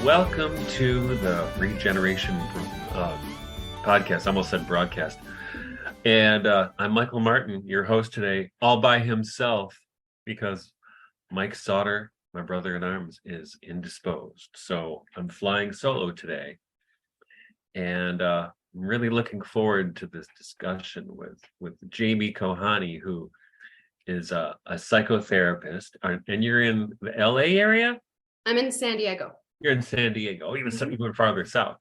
Welcome to the Regeneration podcast. I almost said broadcast. And I'm Michael Martin, your host today, all by himself, because Mike Sauter, my brother in arms, is indisposed. So I'm flying solo today. And I'm really looking forward to this discussion with Jamie Kohanyi, who is a psychotherapist. And you're in the LA area? I'm in San Diego. You're in San Diego, even farther south.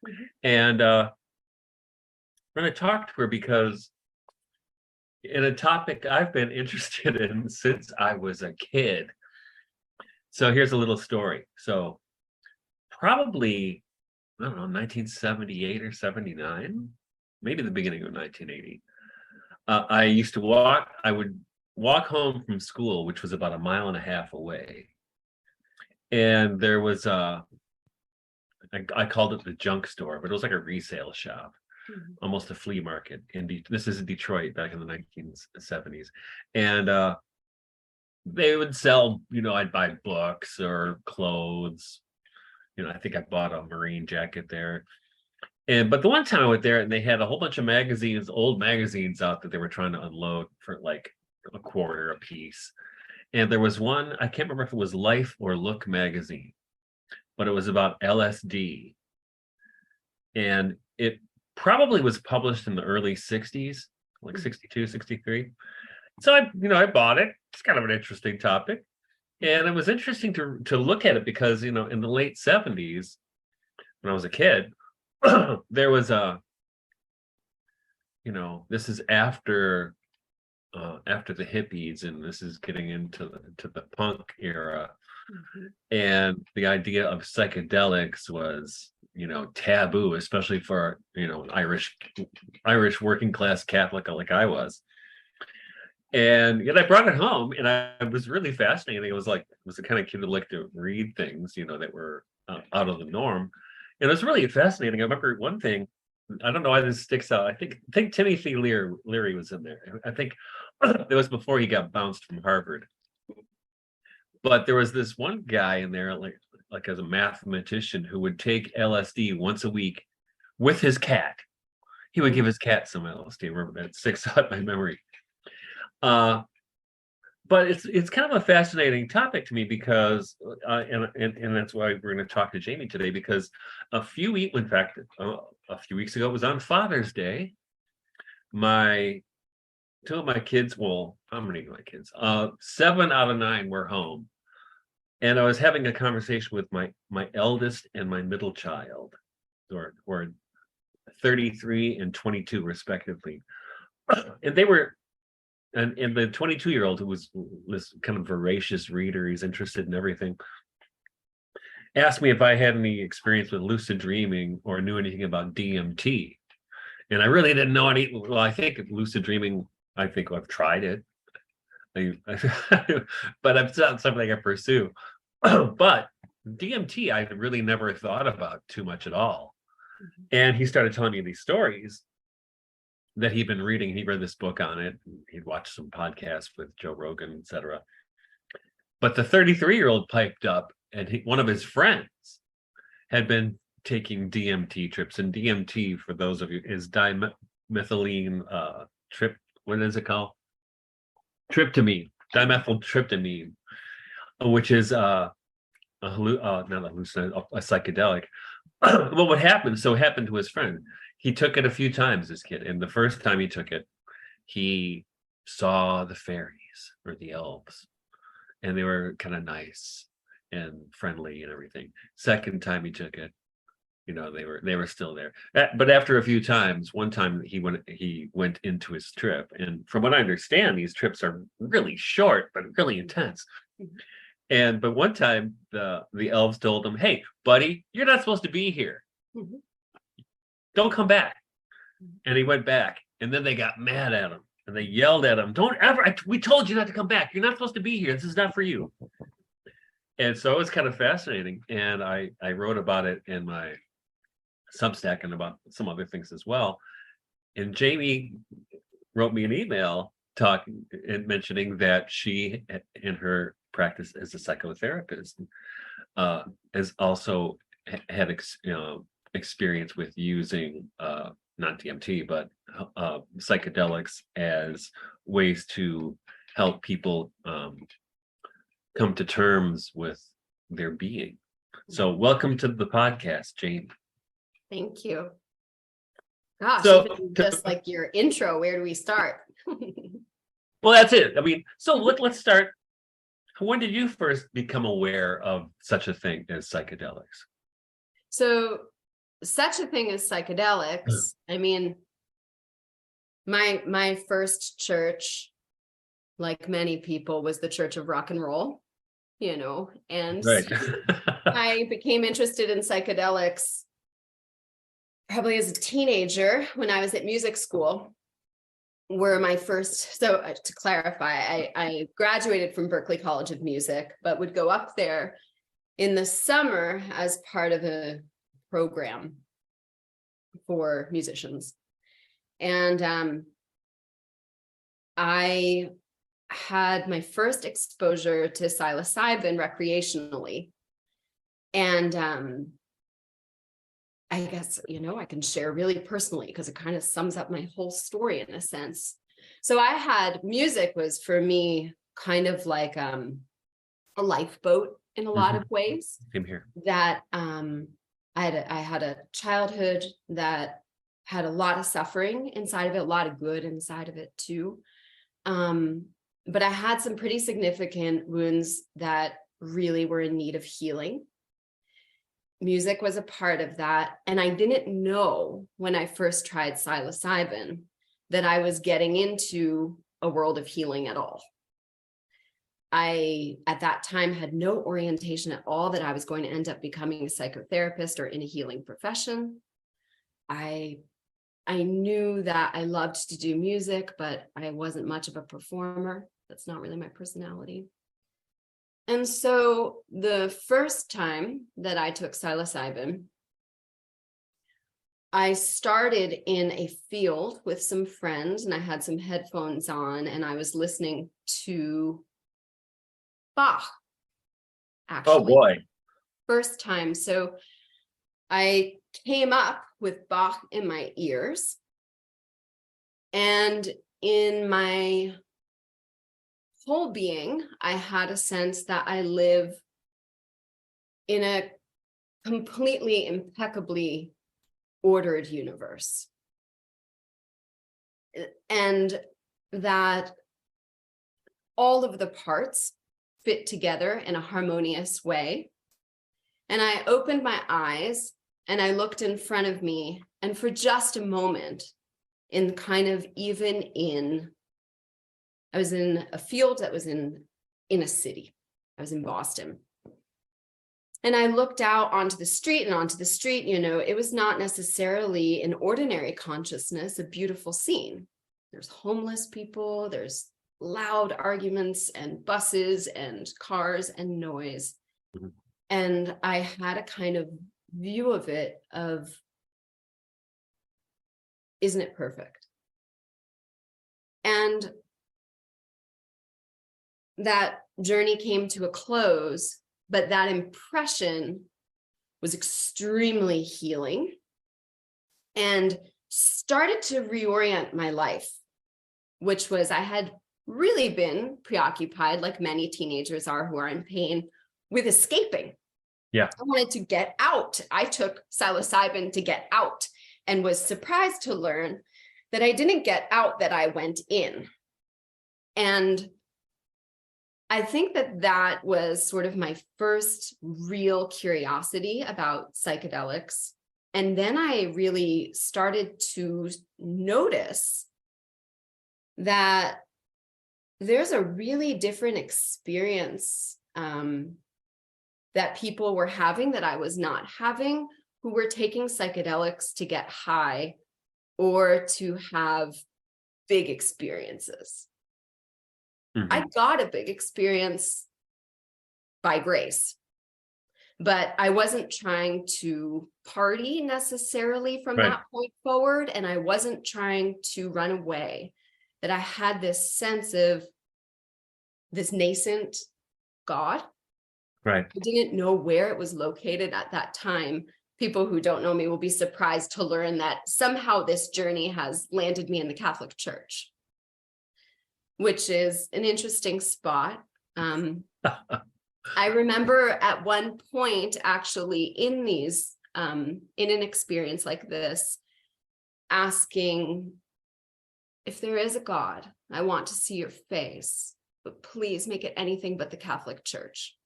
Mm-hmm. And we're going to talk to her because in a topic I've been interested in since I was a kid. So here's a little story. So probably, I don't know, 1978 or 79, maybe the beginning of 1980. I would walk home from school, which was about a mile and a half away. And there was I called it the junk store, but it was like a resale shop, almost a flea market. This is in Detroit back in the 1970s. And they would sell, I'd buy books or clothes. I think I bought a Marine jacket there. But the one time I went there and they had a whole bunch of magazines, old magazines out that they were trying to unload for like a quarter a piece. And there was one, I can't remember if it was Life or Look magazine, but it was about LSD. And it probably was published in the early 60s, like 62, 63. So I bought it. It's kind of an interesting topic. And it was interesting to look at it because, in the late 70s, when I was a kid, there was this is after the hippies, and this is getting into the punk era. And the idea of psychedelics was taboo, especially for Irish working class Catholic like I was. And yet I brought it home, and I was really fascinating. It was the kind of kid that liked to read things that were out of the norm, and it was really fascinating. I remember one thing, I don't know why this sticks out. I think Timothy Leary was in there. I think it was before he got bounced from Harvard. But there was this one guy in there, like as a mathematician, who would take LSD once a week with his cat. He would give his cat some LSD. Remember that sticks out in my memory. But it's kind of a fascinating topic to me because, and that's why we're going to talk to Jamie today, because a few weeks ago, it was on Father's Day. Two of my kids, well, how many of my kids? 7 out of 9 were home. And I was having a conversation with my eldest and my middle child, who are 33 and 22 respectively. And they were, and the 22-year-old, who was this kind of voracious reader, he's interested in everything, asked me if I had any experience with lucid dreaming or knew anything about DMT. And I really didn't know any. Well, I think lucid dreaming, I've tried it, but it's not something I pursue. But DMT, I really never thought about too much at all. And he started telling me these stories that he'd been reading. He read this book on it. He'd watched some podcasts with Joe Rogan, etc. But the 33-year-old piped up, and one of his friends had been taking DMT trips. And DMT, for those of you, is dimethylene what is it called? Tryptamine, dimethyltryptamine, which is not a hallucinant, a psychedelic. Well, what happened? So it happened to his friend. He took it a few times, this kid. And the first time he took it, he saw the fairies or the elves, and they were kind of nice and friendly and everything. Second time he took it, they were still there. But after a few times, one time he went into his trip, and from what I understand, these trips are really short but really intense. But one time the elves told him, "Hey, buddy, you're not supposed to be here. Don't come back." And he went back, and then they got mad at him and they yelled at him, "Don't ever! We told you not to come back. You're not supposed to be here. This is not for you." And so it was kind of fascinating, and I wrote about it in my Substack and about some other things as well. And Jamie wrote me an email talking and mentioning that she and her practiced as a psychotherapist, has also had experience with using not DMT, but psychedelics as ways to help people come to terms with their being. So welcome to the podcast, Jamie. Thank you. Gosh, So even just like your intro, where do we start? well, that's it. I mean, so let's start. When did you first become aware of such a thing as psychedelics? So, such a thing as psychedelics. I mean, my first church, like many people, was the Church of Rock and Roll, and Right. I became interested in psychedelics probably as a teenager when I was at music school. Were my first, so to clarify, I graduated from Berklee College of Music, but would go up there in the summer as part of a program for musicians. And I had my first exposure to psilocybin recreationally. And I guess, I can share really personally because it kind of sums up my whole story in a sense. So music was for me kind of like a lifeboat in a lot of ways. Same here. That I had a childhood that had a lot of suffering inside of it, a lot of good inside of it too. But I had some pretty significant wounds that really were in need of healing. Music was a part of that. And I didn't know when I first tried psilocybin that I was getting into a world of healing at all. I, at that time, had no orientation at all that I was going to end up becoming a psychotherapist or in a healing profession. I knew that I loved to do music, but I wasn't much of a performer. That's not really my personality. And so the first time that I took psilocybin, I started in a field with some friends, and I had some headphones on, and I was listening to Bach, actually. Oh boy. First time. So I came up with Bach in my ears, and in my whole being, I had a sense that I live in a completely impeccably ordered universe, and that all of the parts fit together in a harmonious way. And I opened my eyes and I looked in front of me, and for just a moment, I was in a field that was in a city. I was in Boston. And I looked out onto the street, it was not necessarily an ordinary consciousness, a beautiful scene. There's homeless people, there's loud arguments and buses and cars and noise. Mm-hmm. And I had a kind of view of it of, isn't it perfect? And that journey came to a close, but that impression was extremely healing and started to reorient my life, which was, I had really been preoccupied, like many teenagers are who are in pain, with escaping. Yeah. I wanted to get out. I took psilocybin to get out and was surprised to learn that I didn't get out, that I went in. And I think that was sort of my first real curiosity about psychedelics. And then I really started to notice that there's a really different experience that people were having that I was not having, who were taking psychedelics to get high or to have big experiences. Mm-hmm. I got a big experience by grace, but I wasn't trying to party necessarily from that point forward. And I wasn't trying to run away, that I had this sense of this nascent God. Right. I didn't know where it was located at that time. People who don't know me will be surprised to learn that somehow this journey has landed me in the Catholic Church, which is an interesting spot. I remember at one point, actually, in an experience like this, asking, if there is a God, I want to see your face, but please make it anything but the Catholic Church.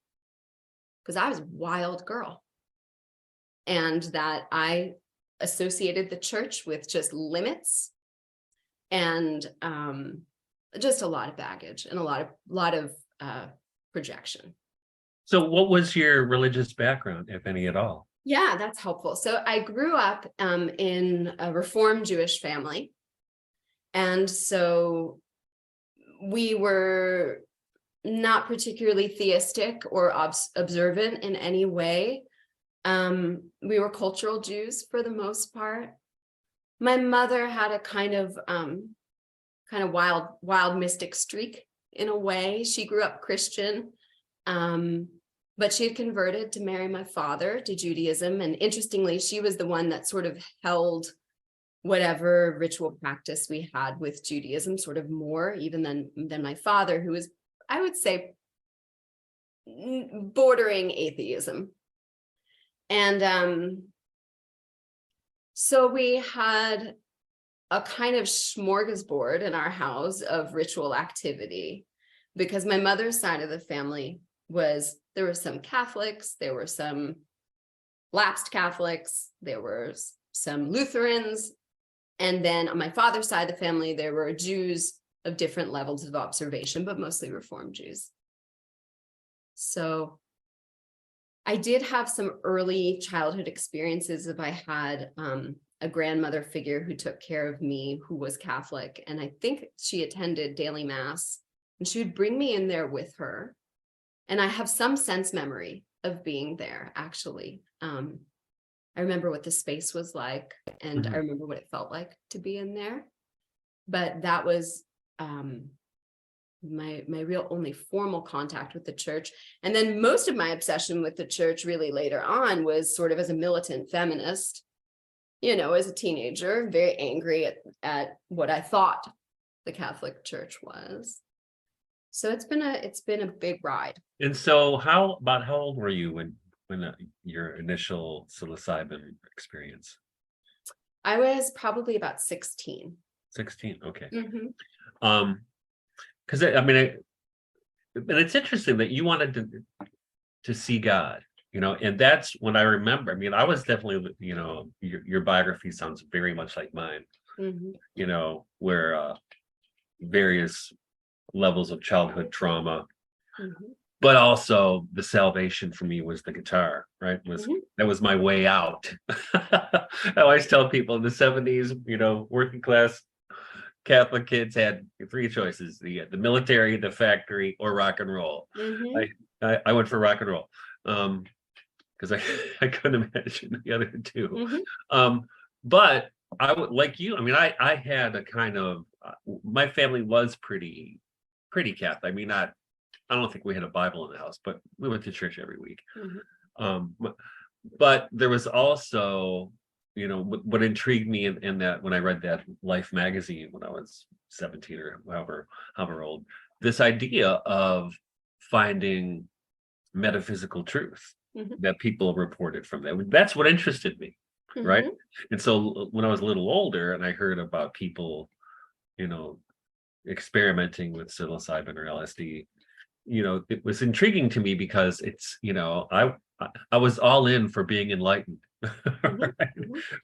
Because I was a wild girl. And that I associated the church with just limits and just a lot of baggage and a lot of projection. So what was your religious background, if any at all? Yeah, that's helpful. So I grew up in a Reformed Jewish family. And so we were not particularly theistic or observant in any way. We were cultural Jews for the most part. My mother had a kind of wild mystic streak in a way. She grew up Christian, but she had converted to marry my father to Judaism. And interestingly, she was the one that sort of held whatever ritual practice we had with Judaism sort of more even than my father, who was, I would say, bordering atheism. And so we had a kind of smorgasbord in our house of ritual activity, because my mother's side of the family there were some Catholics, there were some lapsed Catholics, there were some Lutherans, and then on my father's side of the family, there were Jews of different levels of observation, but mostly Reformed Jews. So I did have some early childhood experiences if I had a grandmother figure who took care of me, who was Catholic. And I think she attended daily mass, and she would bring me in there with her. And I have some sense memory of being there, actually. I remember what the space was like, and I remember what it felt like to be in there. But that was my real only formal contact with the church. And then most of my obsession with the church really later on was sort of as a militant feminist, as a teenager, very angry at what I thought the Catholic Church was. So it's been a big ride. And so how old were you when your initial psilocybin experience? I was probably about 16. 16, okay. Mm-hmm. Because and it's interesting that you wanted to see God, and that's when I remember. I mean, I was definitely, your biography sounds very much like mine. Mm-hmm. Where various levels of childhood trauma, Mm-hmm. but also the salvation for me was the guitar, right? That was my way out. I always tell people in the 70s, working class Catholic kids had three choices: the military, the factory, or rock and roll. Mm-hmm. I went for rock and roll because I couldn't imagine the other two. Mm-hmm. But I would, like you. I mean, I had a kind of my family was pretty Catholic. I mean, I don't think we had a Bible in the house, but we went to church every week. Mm-hmm. But there was also, what intrigued me in that when I read that Life magazine when I was 17 or however old, this idea of finding metaphysical truth that people reported from that. That's what interested me, right? And so when I was a little older and I heard about people, experimenting with psilocybin or LSD, it was intriguing to me because it's, I was all in for being enlightened.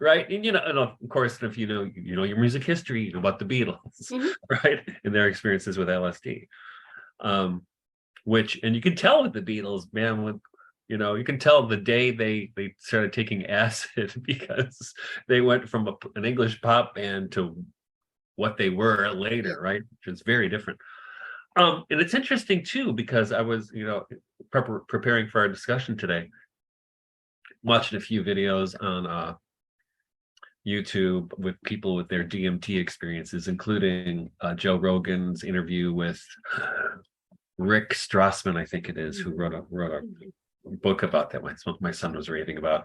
Right. And and of course, if you know your music history, about the Beatles, right, and their experiences with LSD, and you can tell with the Beatles, man, when you can tell the day they started taking acid, because they went from an English pop band to what they were later, right, which is very different. And it's interesting too, because I was, preparing for our discussion today, watching a few videos on YouTube with people with their DMT experiences, including Joe Rogan's interview with Rick Strassman, I think it is, who wrote a book about that. My son was raving about,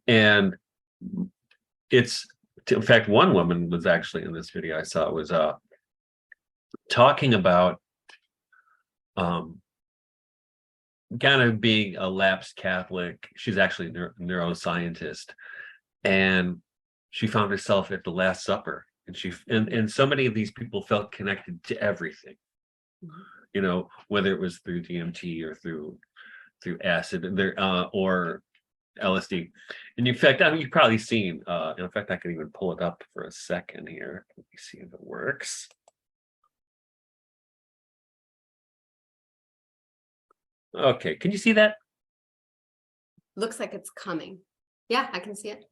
and it's, in fact, one woman was actually in this video I saw was talking about kind of being a lapsed Catholic. She's actually a neuroscientist, and she found herself at the Last Supper, and so many of these people felt connected to everything, you know, whether it was through DMT or through acid or LSD. And in fact, I mean, you've probably seen, in fact, I can even pull it up for a second here. Let me see if it works. Okay, can you see that? Looks like it's coming. Yeah, I can see it.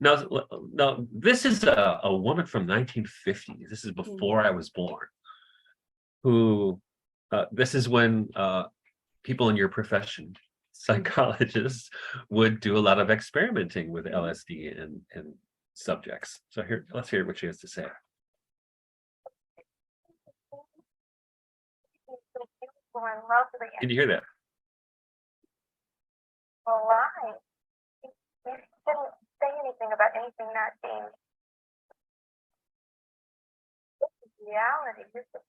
No, this is a woman from 1950. This is before I was born. Who, this is when people in your profession, psychologists, would do a lot of experimenting with LSD and subjects. So here, let's hear what she has to say. Can you hear that? Well, why? You shouldn't say anything about anything not being. This is reality. This is.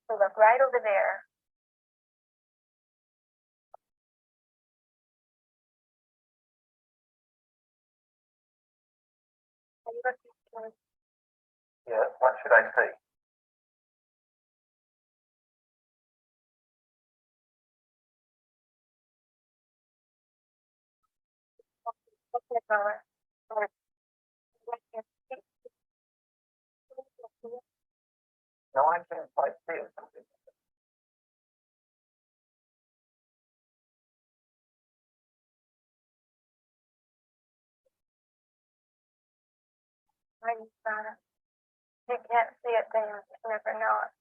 So look right over there. Yeah, what should I say? Okay, color. No, I can't quite see it. I just found it. You can't see it, then you never know it.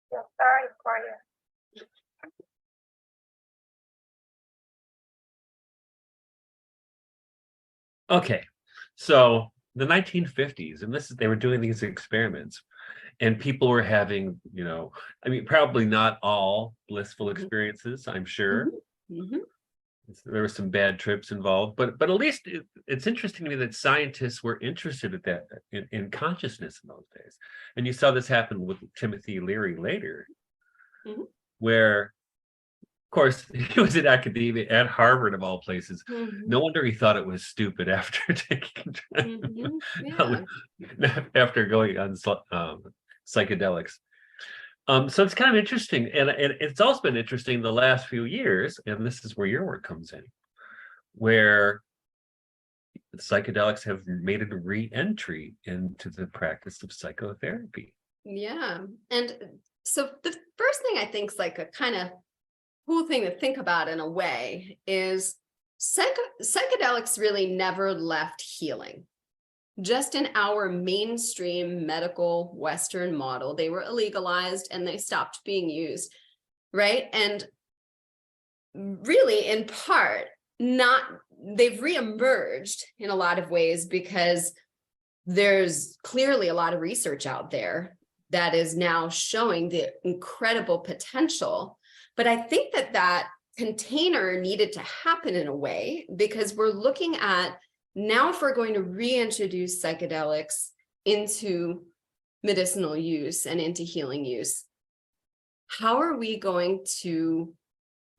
Feel sorry for you. Okay, so the 1950s, and they were doing these experiments, and people were having, you know, I mean, probably not all blissful experiences, I'm sure. There were some bad trips involved, but at least it's interesting to me that scientists were interested at that in consciousness in those days. And you saw this happen with Timothy Leary later, where, of course, he was an academia at Harvard of all places. No wonder he thought it was stupid after taking after going on psychedelics. So it's kind of interesting, and it's also been interesting the last few years, and this is where your work comes in, where psychedelics have made a re-entry into the practice of psychotherapy. Yeah, and so the first thing I think is like a kind of cool thing to think about in a way is psychedelics really never left healing. Just in our mainstream medical Western model, they were illegalized and they stopped being used, right? And really, in part, they've reemerged in a lot of ways because there's clearly a lot of research out there that is now showing the incredible potential. But I think that container needed to happen in a way because we're looking at now, if we're going to reintroduce psychedelics into medicinal use and into healing use, how are we going to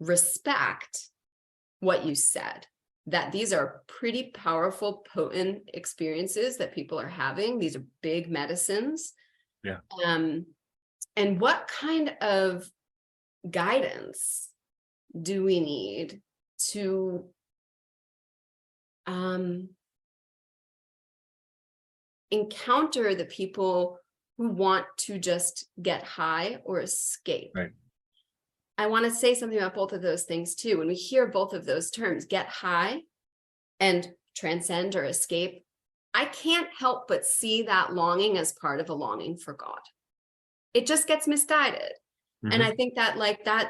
respect what you said, that these are pretty powerful, potent experiences that people are having? These are big medicines. Yeah. And what kind of guidance do we need to encounter the people who want to just get high or escape? Right. I want to say something about both of those things too. When we hear both of those terms, get high and transcend or escape, I can't help but see that longing as part of a longing for God. It just gets misguided. And I think that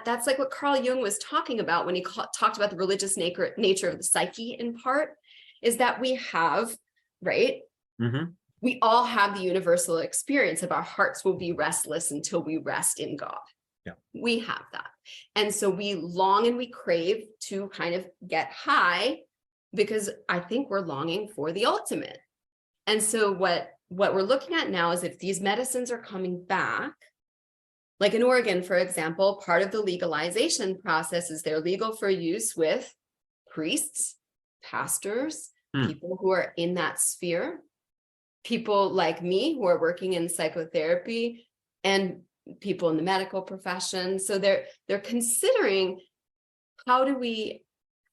that's like what Carl Jung was talking about when he talked about the religious nature of the psyche in part, is that we have, right, we all have the universal experience of our hearts will be restless until we rest in God. Yeah. We have that. And so we long and we crave to kind of get high because I think we're longing for the ultimate. And so what we're looking at now is if these medicines are coming back, like in Oregon, for example, part of the legalization process is they're legal for use with priests, pastors, people who are in that sphere, people like me who are working in psychotherapy, and people in the medical profession. So they're considering how do we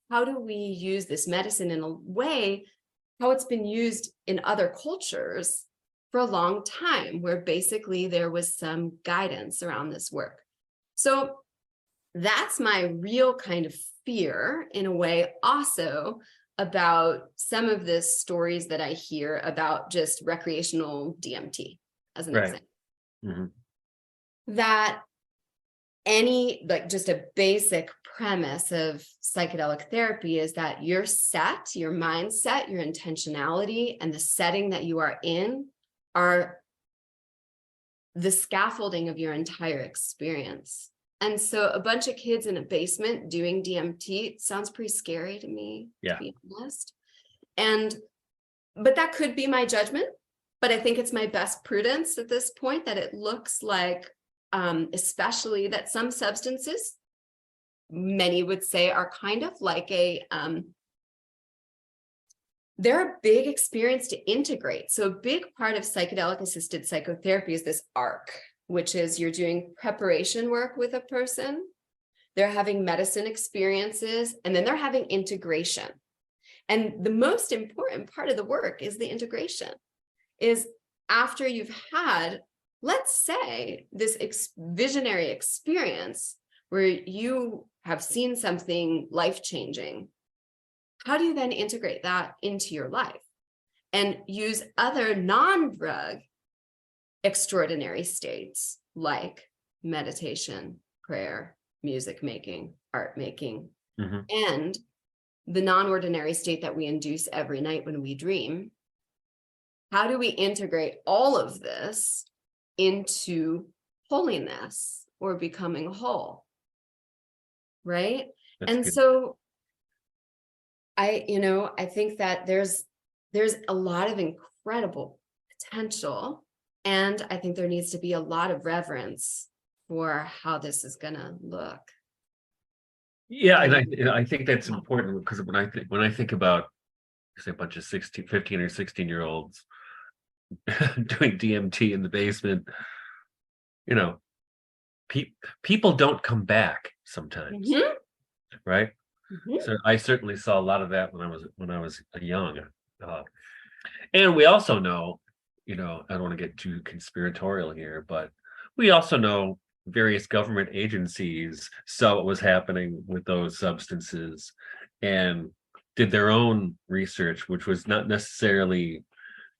use this medicine in a way how it's been used in other cultures for a long time, where basically there was some guidance around this work. So that's my real kind of fear in a way also about some of the stories that I hear about just recreational DMT as an example. That any, like just a basic premise of psychedelic therapy is that your mindset, your intentionality, and the setting that you are in are the scaffolding of your entire experience. And so a bunch of kids in a basement doing DMT sounds pretty scary to me, to be honest. But that could be my judgment, but I think it's my best prudence at this point that it looks like, especially that some substances, many would say, are kind of like they're a big experience to integrate. So a big part of psychedelic assisted psychotherapy is this arc, which is you're doing preparation work with a person, they're having medicine experiences, and then they're having integration. And the most important part of the work is the integration, is after you've had, let's say, this visionary experience where you have seen something life-changing. How do you then integrate that into your life and use other non-drug extraordinary states like meditation, prayer, music making, art making, and the non-ordinary state that we induce every night when we dream? How do we integrate all of this into holiness or becoming whole? Right? And so I think that there's a lot of incredible potential, and I think there needs to be a lot of reverence for how this is going to look. Yeah, and I think that's important, because when I think about, say, a bunch of 15 or 16-year-olds doing DMT in the basement, people don't come back sometimes, right? So I certainly saw a lot of that when I was young, and we also know, I don't want to get too conspiratorial here, but we also know various government agencies saw what was happening with those substances and did their own research, which was not necessarily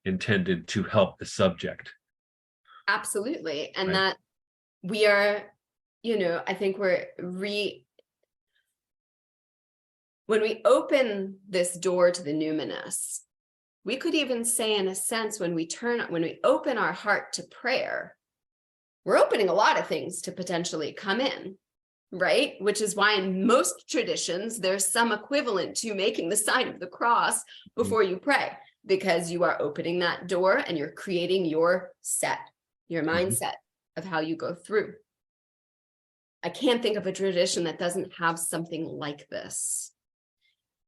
intended to help the subject. Absolutely. And right. That we are, I think when we open this door to the numinous, we could even say, in a sense, when we open our heart to prayer, we're opening a lot of things to potentially come in, right? Which is why in most traditions, there's some equivalent to making the sign of the cross before you pray, because you are opening that door and you're creating your mindset of how you go through. I can't think of a tradition that doesn't have something like this.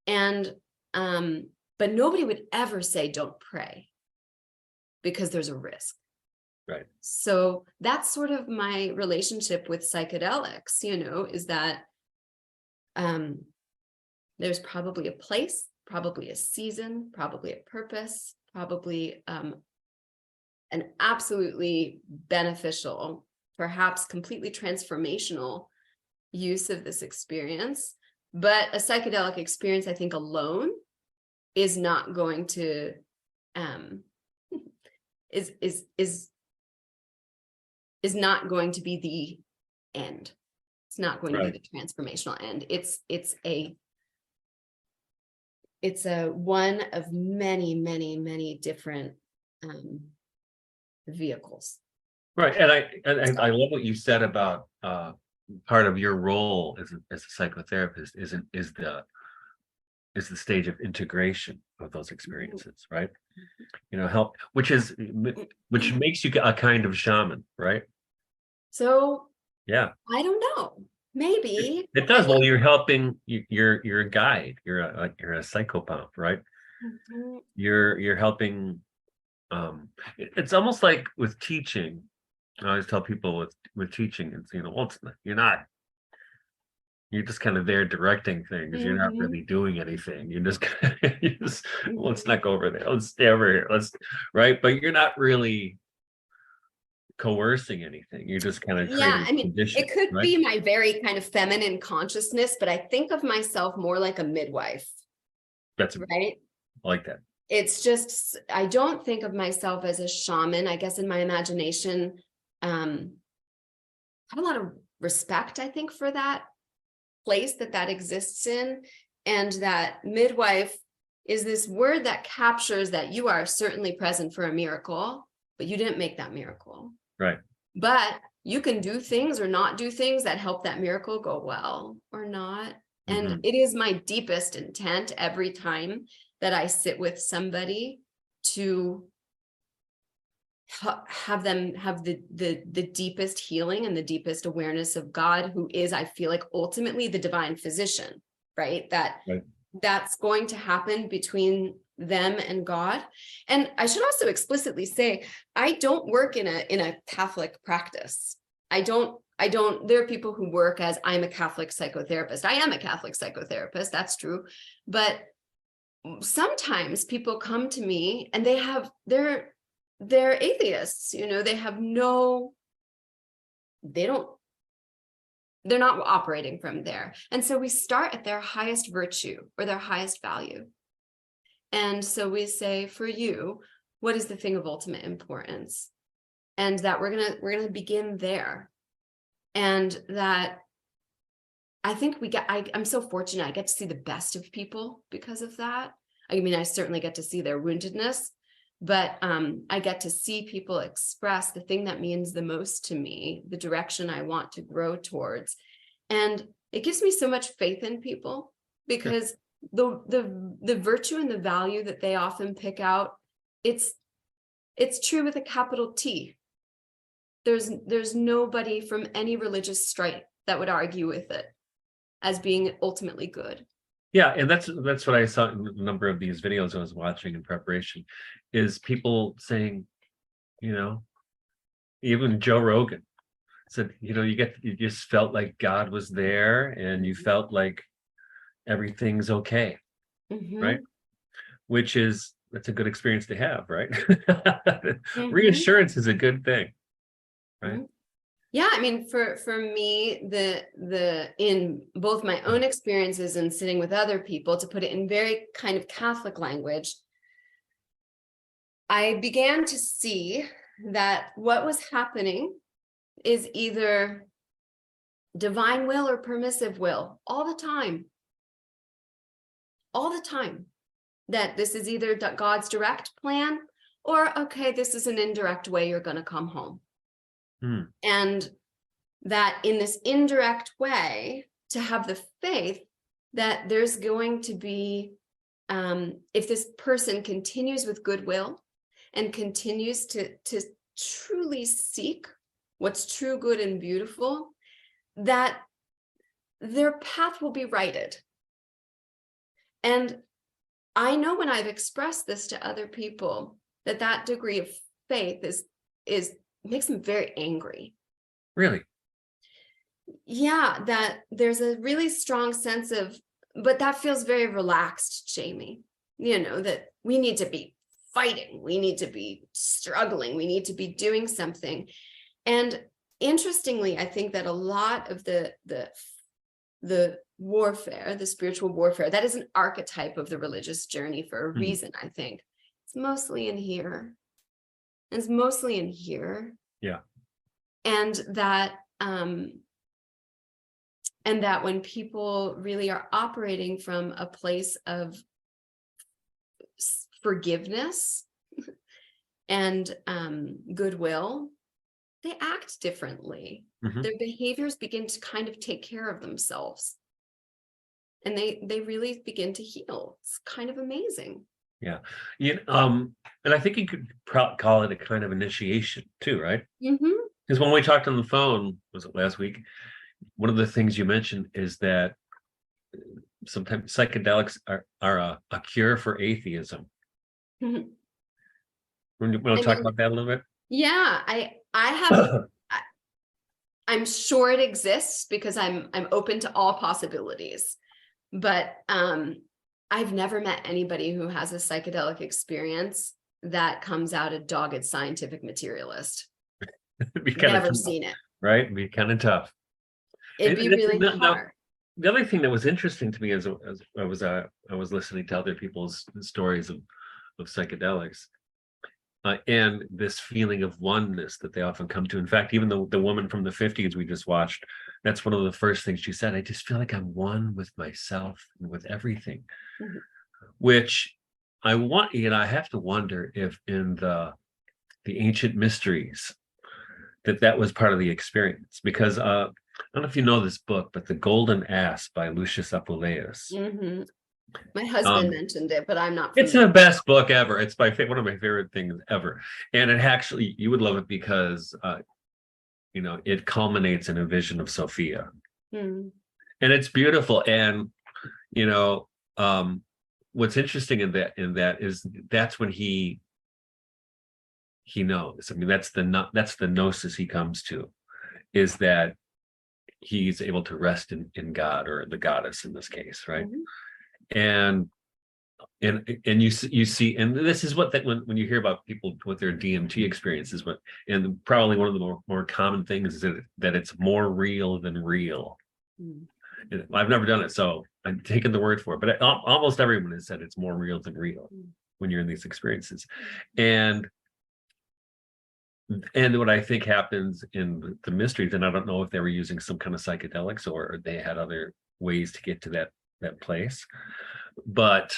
And, but nobody would ever say, don't pray, because there's a risk. Right. So that's sort of my relationship with psychedelics, is that there's probably a place, probably a season, probably a purpose, probably an absolutely beneficial, perhaps completely transformational use of this experience. But a psychedelic experience, I think, alone is not going to is not going to be the end. It's not going to be the transformational end. It's a one of many, many, many different vehicles. Right. And I love what you said about part of your role as a psychotherapist is the stage of integration of those experiences, right? Help, which makes you a kind of shaman, right? So Yeah, I don't know. Maybe it does. Well, you're helping. You're a guide. You're a psychopath, right? Mhm. You're helping. It's almost like with teaching. I always tell people with teaching, it's well, you're not. You're just kind of there directing things. You're not really doing anything. Let's not go over there. Let's stay over here. Right. But you're not really coercing anything. You're just kind of Yeah, creating I mean, conditions, it could right? be my very kind of feminine consciousness, but I think of myself more like a midwife, That's right? I like that. It's just, I don't think of myself as a shaman. I guess in my imagination, I have a lot of respect, I think, for that place that exists in. And that midwife is this word that captures that you are certainly present for a miracle, but you didn't make that miracle. Right. But you can do things or not do things that help that miracle go well or not. And it is my deepest intent every time that I sit with somebody to have them have the deepest healing and the deepest awareness of God, who is, I feel like, ultimately the divine physician, right? That's going to happen between them and God. And I should also explicitly say, I don't work in a Catholic practice. I don't, there are people who work as, I'm a Catholic psychotherapist. I am a Catholic psychotherapist, that's true. But sometimes people come to me and they're atheists, they have they're not operating from there. And so we start at their highest virtue or their highest value. And so we say, for you, what is the thing of ultimate importance? And that we're gonna begin there. And that I think I'm so fortunate. I get to see the best of people because of that. I mean, I certainly get to see their woundedness, but I get to see people express the thing that means the most to me, the direction I want to grow towards. And it gives me so much faith in people, because the virtue and the value that they often pick out, it's true with a capital T. There's nobody from any religious stripe that would argue with it as being ultimately good. Yeah, and that's what I saw in a number of these videos I was watching in preparation, is people saying, even Joe Rogan said, you just felt like God was there and you felt like everything's okay, right? Which that's a good experience to have, right? Reassurance is a good thing, right? Yeah, I mean, for me, the in both my own experiences and sitting with other people, to put it in very kind of Catholic language, I began to see that what was happening is either divine will or permissive will all the time. All the time. That this is either God's direct plan, or, okay, this is an indirect way you're going to come home. And that in this indirect way, to have the faith that there's going to be, if this person continues with goodwill and continues to truly seek what's true, good, and beautiful, that their path will be righted. And I know when I've expressed this to other people, that degree of faith is makes them very angry. Really? Yeah, that there's a really strong sense of, but that feels very relaxed, Jamie. That we need to be fighting, we need to be struggling, we need to be doing something. And interestingly, I think that a lot of the warfare, the spiritual warfare, that is an archetype of the religious journey for a reason, I think. It's mostly in here. It's mostly in here. Yeah. And that when people really are operating from a place of forgiveness, and goodwill, they act differently. Mhm. Their behaviors begin to kind of take care of themselves. And they really begin to heal. It's kind of amazing. Yeah. And I think you could call it a kind of initiation too, right? Mm-hmm. Because when we talked on the phone, was it last week? One of the things you mentioned is that sometimes psychedelics are a cure for atheism. Mm-hmm. Want to I talk mean, about that a little bit? yeah, I have I'm sure it exists because I'm open to all possibilities. But I've never met anybody who has a psychedelic experience that comes out a dogged scientific materialist. It'd be kind of Never tough, seen it. right? It'd be kind of tough. It'd be really hard. The other thing that was interesting to me as I was listening to other people's stories of psychedelics, and this feeling of oneness that they often come to. In fact, even the woman from the 50s we just watched, that's one of the first things she said. I just feel like I'm one with myself and with everything, Mhm. which I have to wonder if in the ancient mysteries that was part of the experience, because I don't know if you know this book, but The Golden Ass by Lucius Apuleius. Mm-hmm. My husband Um, mentioned it, but I'm not It's familiar. the best book ever. It's one of my favorite things ever. And it actually, you would love it because, it culminates in a vision of Sophia. Mm. And it's beautiful. And, you know, what's interesting in that is that's when he knows. I mean, that's the gnosis he comes to, is that he's able to rest in God, or the goddess in this case, right? Mhm. And you see, and this is what when you hear about people with their DMT experiences, and probably one of the more common things is that it's more real than real. Mm. And I've never done it, so I'm taking the word for it, but almost everyone has said it's more real than real when you're in these experiences. And what I think happens in the mysteries, and I don't know if they were using some kind of psychedelics or they had other ways to get to that place, but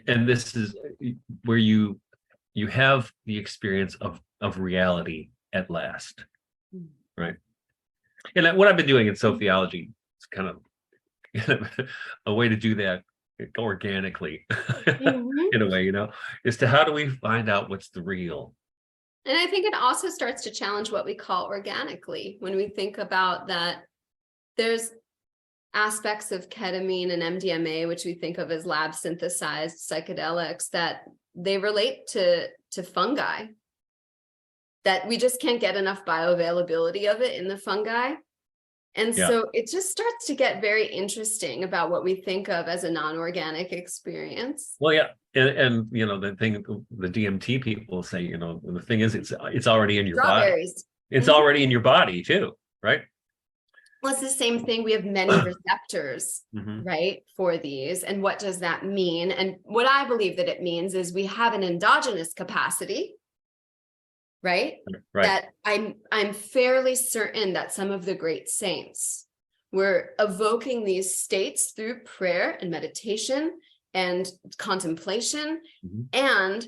and this is where you have the experience of reality at last, right? And what I've been doing in sociology is kind of a way to do that organically, Mhm. in a way, is to how do we find out what's the real? And I think it also starts to challenge what we call organically when we think about that. There's aspects of ketamine and MDMA, which we think of as lab synthesized psychedelics, that they relate to fungi, that we just can't get enough bioavailability of it in the fungi. And Yeah. so it just starts to get very interesting about what we think of as a non-organic experience. Well, yeah, and the DMT people say, the thing is, it's already in your body. Strawberries. It's Mhm. already in your body too, right? Well, it's the same thing. We have many receptors, Mhm. right, for these. And what does that mean? And what I believe that it means is we have an endogenous capacity, right? Right. That I'm fairly certain that some of the great saints were evoking these states through prayer and meditation and contemplation. Mhm. And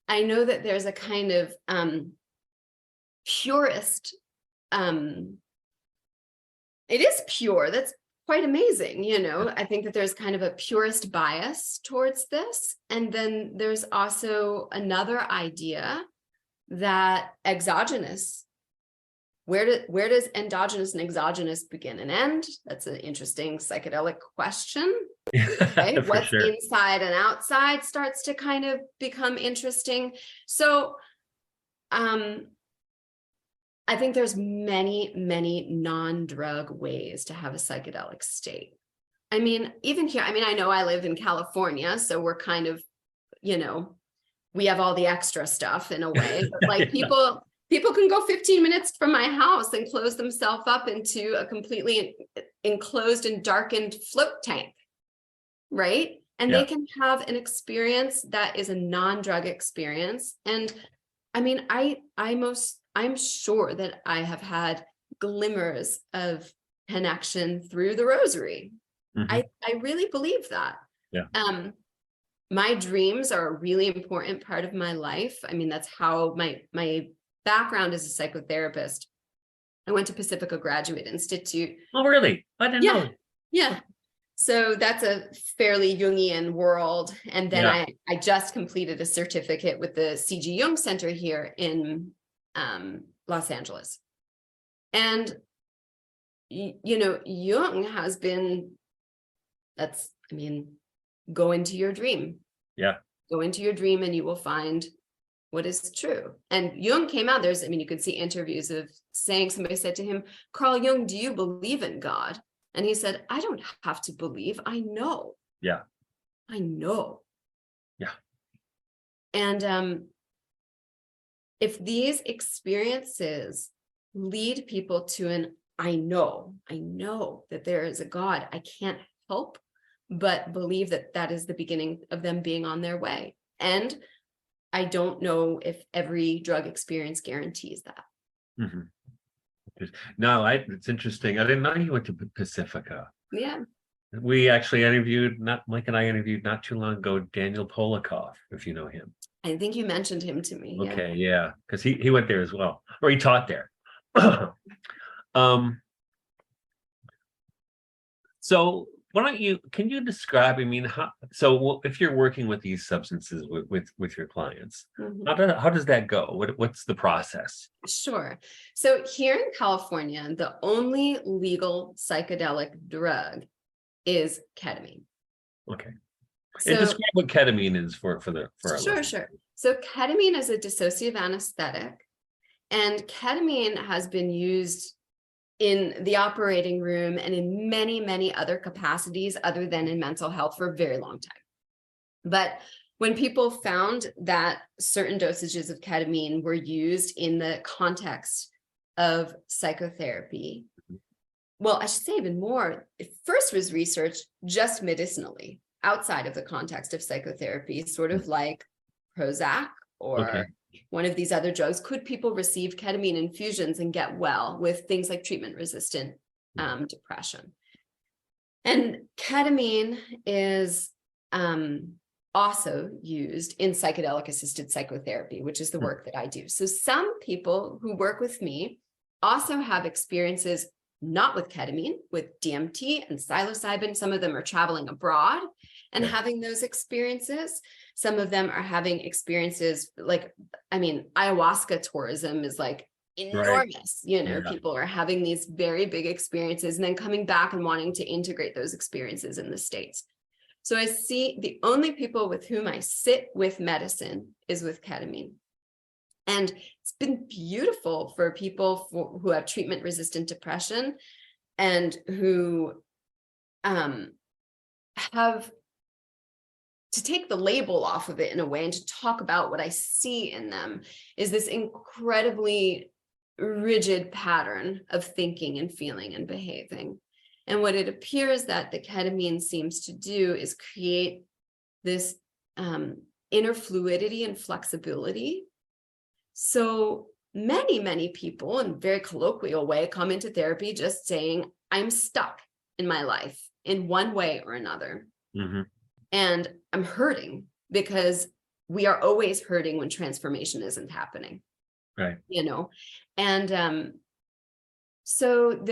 I know that there's a kind of purist, it is pure. That's quite amazing. I think that there's kind of a purist bias towards this. And then there's also another idea that exogenous, where does endogenous and exogenous begin and end? That's an interesting psychedelic question. Right? For What's sure. inside and outside starts to kind of become interesting. So I think there's many, many non-drug ways to have a psychedelic state. I mean, even here, I know I live in California, so we're kind of, we have all the extra stuff in a way, but like people can go 15 minutes from my house and close themselves up into a completely enclosed and darkened float tank, right? And Yeah. they can have an experience that is a non-drug experience. And I'm sure that I have had glimmers of connection through the rosary. Mhm. I really believe that. Yeah. my dreams are a really important part of my life. I mean, that's how my background as a psychotherapist. I went to Pacifica Graduate Institute. Oh, really? I didn't know. Yeah. So that's a fairly Jungian world. And then I just completed a certificate with the C.G. Jung Center here in Los Angeles. And, Jung has been, go into your dream. Yeah. Go into your dream and you will find what is true. And Jung came out, you could see interviews of somebody said to him, Carl Jung, do you believe in God? And he said, I don't have to believe, I know. Yeah. I know. Yeah. And if these experiences lead people to an I know that there is a God, I can't help but believe that that is the beginning of them being on their way. And I don't know if every drug experience guarantees that. Mm-hmm. No, it's interesting. I didn't know you went to Pacifica. Yeah. We actually Mike and I interviewed not too long ago, Daniel Polikoff, if you know him. I think you mentioned him to me. Okay, yeah, because he went there as well, or he taught there. So can you describe, if you're working with these substances with your clients, how does that go? What's the process? Sure. So here in California, the only legal psychedelic drug is ketamine. Okay. So, and describe what ketamine is for our listeners. Sure. So ketamine is a dissociative anesthetic, and ketamine has been used in the operating room and in many, many other capacities other than in mental health for a very long time. But when people found that certain dosages of ketamine were used in the context of psychotherapy, well, I should say even more, it first was researched just medicinally outside of the context of psychotherapy, sort of like Prozac or one of these other drugs. Could people receive ketamine infusions and get well with things like treatment-resistant depression? And ketamine is also used in psychedelic-assisted psychotherapy, which is the work that I do. So some people who work with me also have experiences not with ketamine, with DMT and psilocybin. Some of them are traveling abroad and having those experiences. Some of them are having experiences ayahuasca tourism is like enormous. People are having these very big experiences and then coming back and wanting to integrate those experiences in the States. So I see the only people with whom I sit with medicine is with ketamine. And it's been beautiful for people who have treatment-resistant depression and who have to take the label off of it in a way and to talk about what I see in them is this incredibly rigid pattern of thinking and feeling and behaving. And what it appears that the ketamine seems to do is create this inner fluidity and flexibility. So many, many people in a very colloquial way come into therapy just saying, I'm stuck in my life in one way or another. Mm-hmm. And I'm hurting because we are always hurting when transformation isn't happening. Right. And so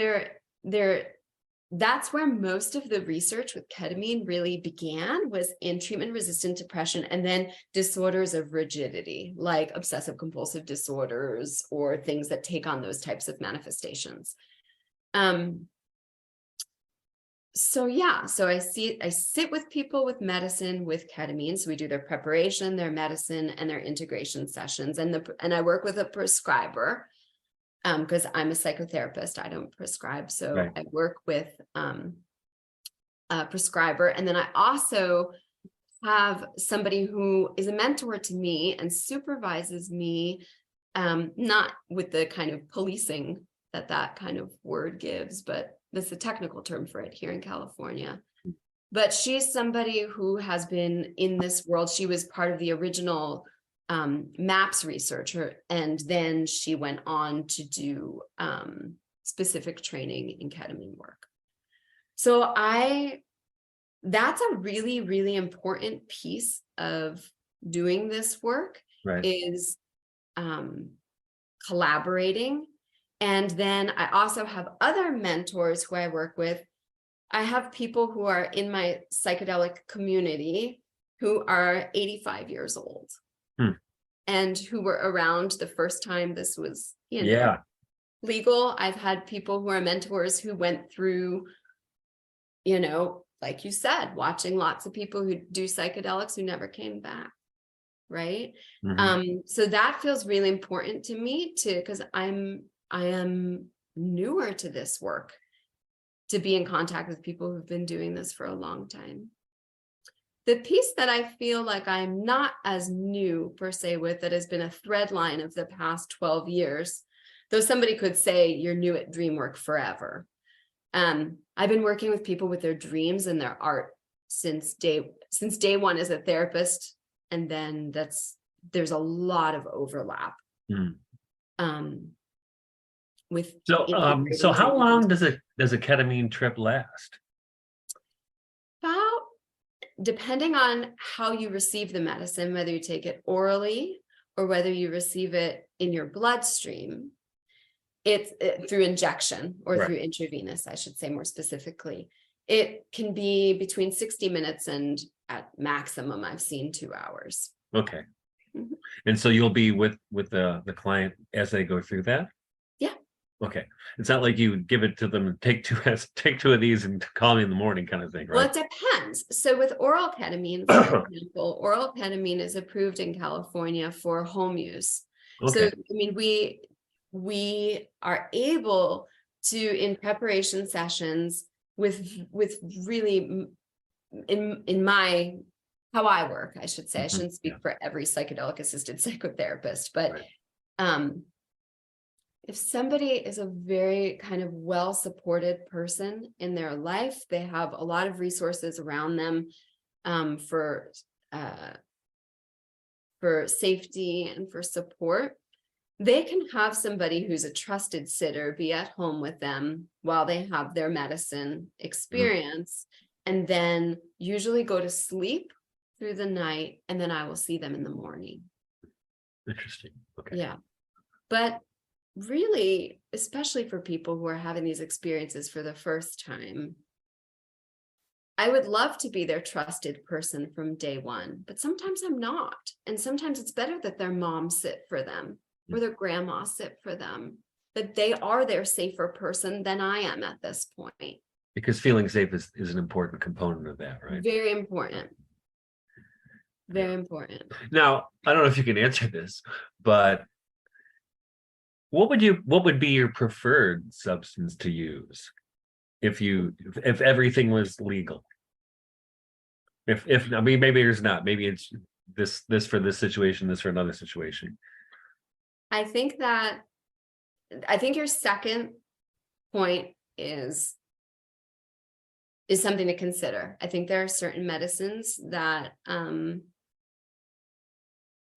that's where most of the research with ketamine really began, was in treatment-resistant depression and then disorders of rigidity, like obsessive compulsive disorders or things that take on those types of manifestations. So I sit with people with medicine with ketamine. So we do their preparation, their medicine, and their integration sessions. And I work with a prescriber because I'm a psychotherapist. I don't prescribe. So I work with a prescriber. And then I also have somebody who is a mentor to me and supervises me, not with the kind of policing that kind of word gives, but that's the technical term for it here in California. But she's somebody who has been in this world. She was part of the original MAPS researcher, and then she went on to do specific training in ketamine work. So I that's a really, really important piece of doing this work, Right. is collaborating. And then I also have other mentors who I work with. I have people who are in my psychedelic community who are 85 years old and who were around the first time this was, Yeah. legal. I've had people who are mentors who went through, like you said, watching lots of people who do psychedelics who never came back. Right. Mhm. So that feels really important to me too, because I am newer to this work, to be in contact with people who've been doing this for a long time. The piece that I feel like I'm not as new per se with, that has been a thread line of the past 12 years, though somebody could say you're new at dream work forever. I've been working with people with their dreams and their art since day one as a therapist. And then there's a lot of overlap. With So how long does a ketamine trip last? About, depending on how you receive the medicine, whether you take it orally or whether you receive it in your bloodstream, it's through injection or through intravenous, I should say more specifically. It can be between 60 minutes and at maximum, I've seen 2 hours. Okay. And so you'll be with the client as they go through that? Yeah. Okay. It's not like you give it to them, take two of these and call me in the morning kind of thing, right? Well, it depends. So with oral ketamine, for example, oral ketamine is approved in California for home use. Okay. So, I mean, we are able to, in preparation sessions with really, in my, how I work, I should say, I shouldn't speak for every psychedelic assisted psychotherapist, but if somebody is a very kind of well-supported person in their life, they have a lot of resources around them for safety and for support, they can have somebody who's a trusted sitter be at home with them while they have their medicine experience, and then usually go to sleep through the night, and then I will see them in the morning. Interesting. Okay. Yeah. But really, especially for people who are having these experiences for the first time, I would love to be their trusted person from day one, but sometimes I'm not. And sometimes it's better that their mom sit for them or their grandma sit for them, that they are their safer person than I am at this point. Because feeling safe is an important component of that, right? Very important. Very important. Now, I don't know if you can answer this, but what would be your preferred substance to use if everything was legal? If I mean, maybe there's not, maybe it's this for this situation, this for another situation. I think your second point is something to consider. I think there are certain medicines that I'm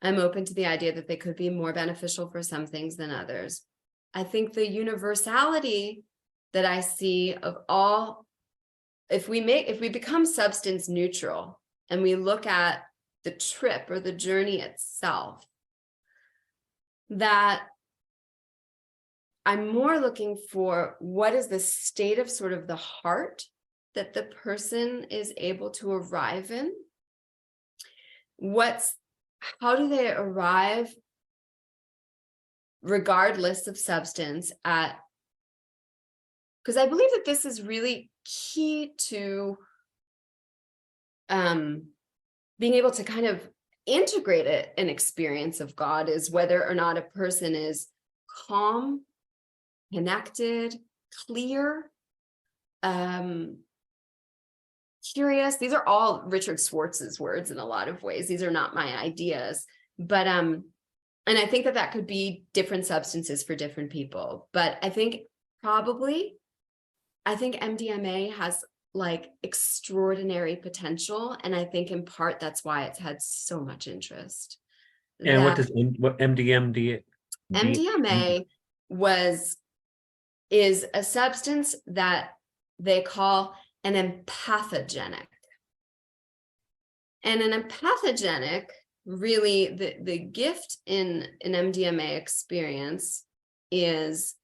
open to the idea that they could be more beneficial for some things than others. I think the universality that I see of all, if we become substance neutral and we look at the trip or the journey itself, that I'm more looking for what is the state of sort of the heart that the person is able to arrive in. How do they arrive regardless of substance because I believe that this is really key to being able to kind of integrate an experience of God, is whether or not a person is calm, connected, clear, curious. These are all Richard Schwartz's words in a lot of ways. These are not my ideas, but and I think that could be different substances for different people. But I think MDMA has like extraordinary potential, and I think in part that's why it's had so much interest. And what MDMA is a substance that they call an empathogenic And in a pathogenic, really the gift in an MDMA experience is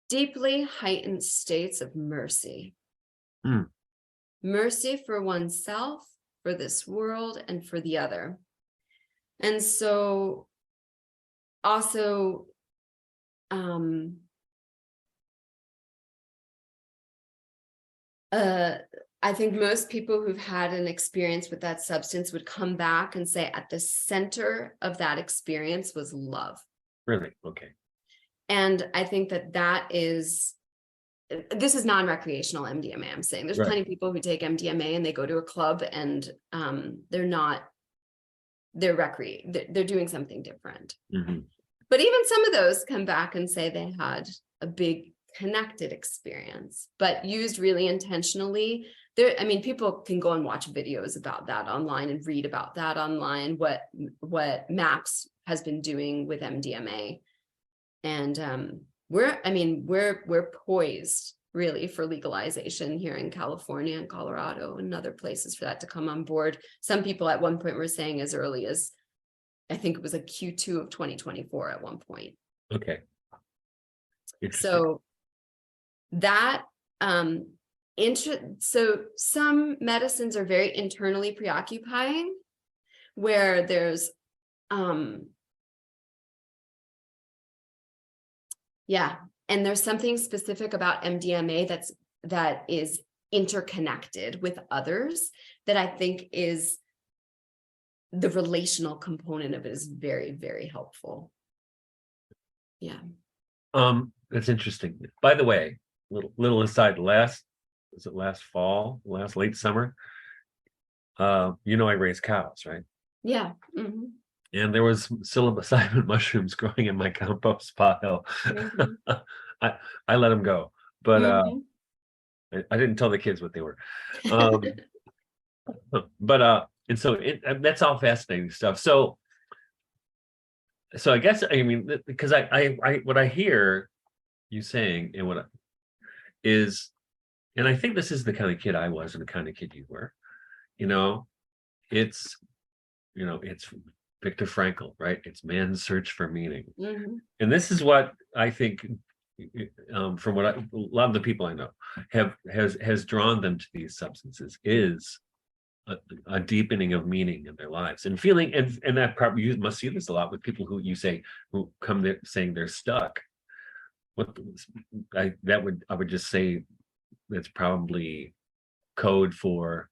deeply heightened states of mercy. Mercy for oneself, for this world, and for the other. And so also I think most people who've had an experience with that substance would come back and say at the center of that experience was love. Really? Okay. And I think that is, this is non-recreational MDMA, I'm saying. There's Right. plenty of people who take MDMA and they go to a club and they're doing something different. Mm-hmm. But even some of those come back and say they had a big connected experience, but used really intentionally. I mean, people can go and watch videos about that online and read about that online, what MAPS has been doing with MDMA. And we're poised really for legalization here in California and Colorado and other places for that to come on board. Some people at one point were saying as early as, I think it was like Q2 of 2024 at one point. Okay. So that so some medicines are very internally preoccupying, where there's and there's something specific about MDMA that is interconnected with others that I think is the relational component of it is very, very helpful. Yeah. That's interesting. By the way, little aside, last late summer, I raise cows, right? Yeah. Mm-hmm. And there was psilocybin mushrooms growing in my compost pile. Mm-hmm. I let them go, but Mm-hmm. I didn't tell the kids what they were. But and so that's all fascinating stuff. So I guess, I mean, because I what I hear you saying and and I think this is the kind of kid I was and the kind of kid you were, it's Viktor Frankl, right? It's man's search for meaning. Mm-hmm. And this is what I think, from what a lot of the people I know has drawn them to these substances is a deepening of meaning in their lives and feeling, and that probably you must see this a lot with people who come there saying they're stuck. I would just say that's probably code for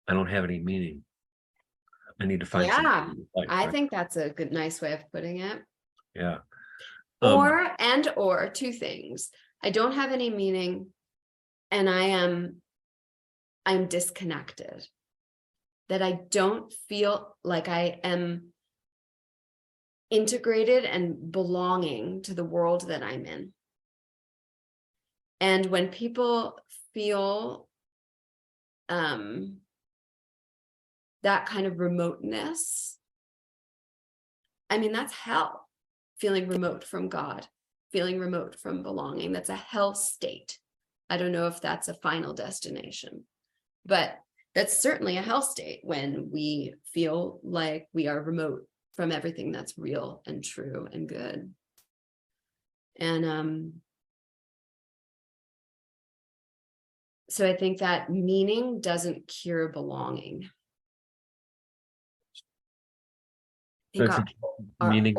I don't have any meaning. I need to find something. I think that's a nice way of putting it. Yeah. Or two things. I don't have any meaning and I'm disconnected. That I don't feel like I am integrated and belonging to the world that I'm in. And when people feel that kind of remoteness, I mean, that's hell. Feeling remote from God, feeling remote from belonging. That's a hell state. I don't know if that's a final destination, but that's certainly a hell state when we feel like we are remote from everything that's real and true and good. And so I think that meaning doesn't cure belonging. I think meaning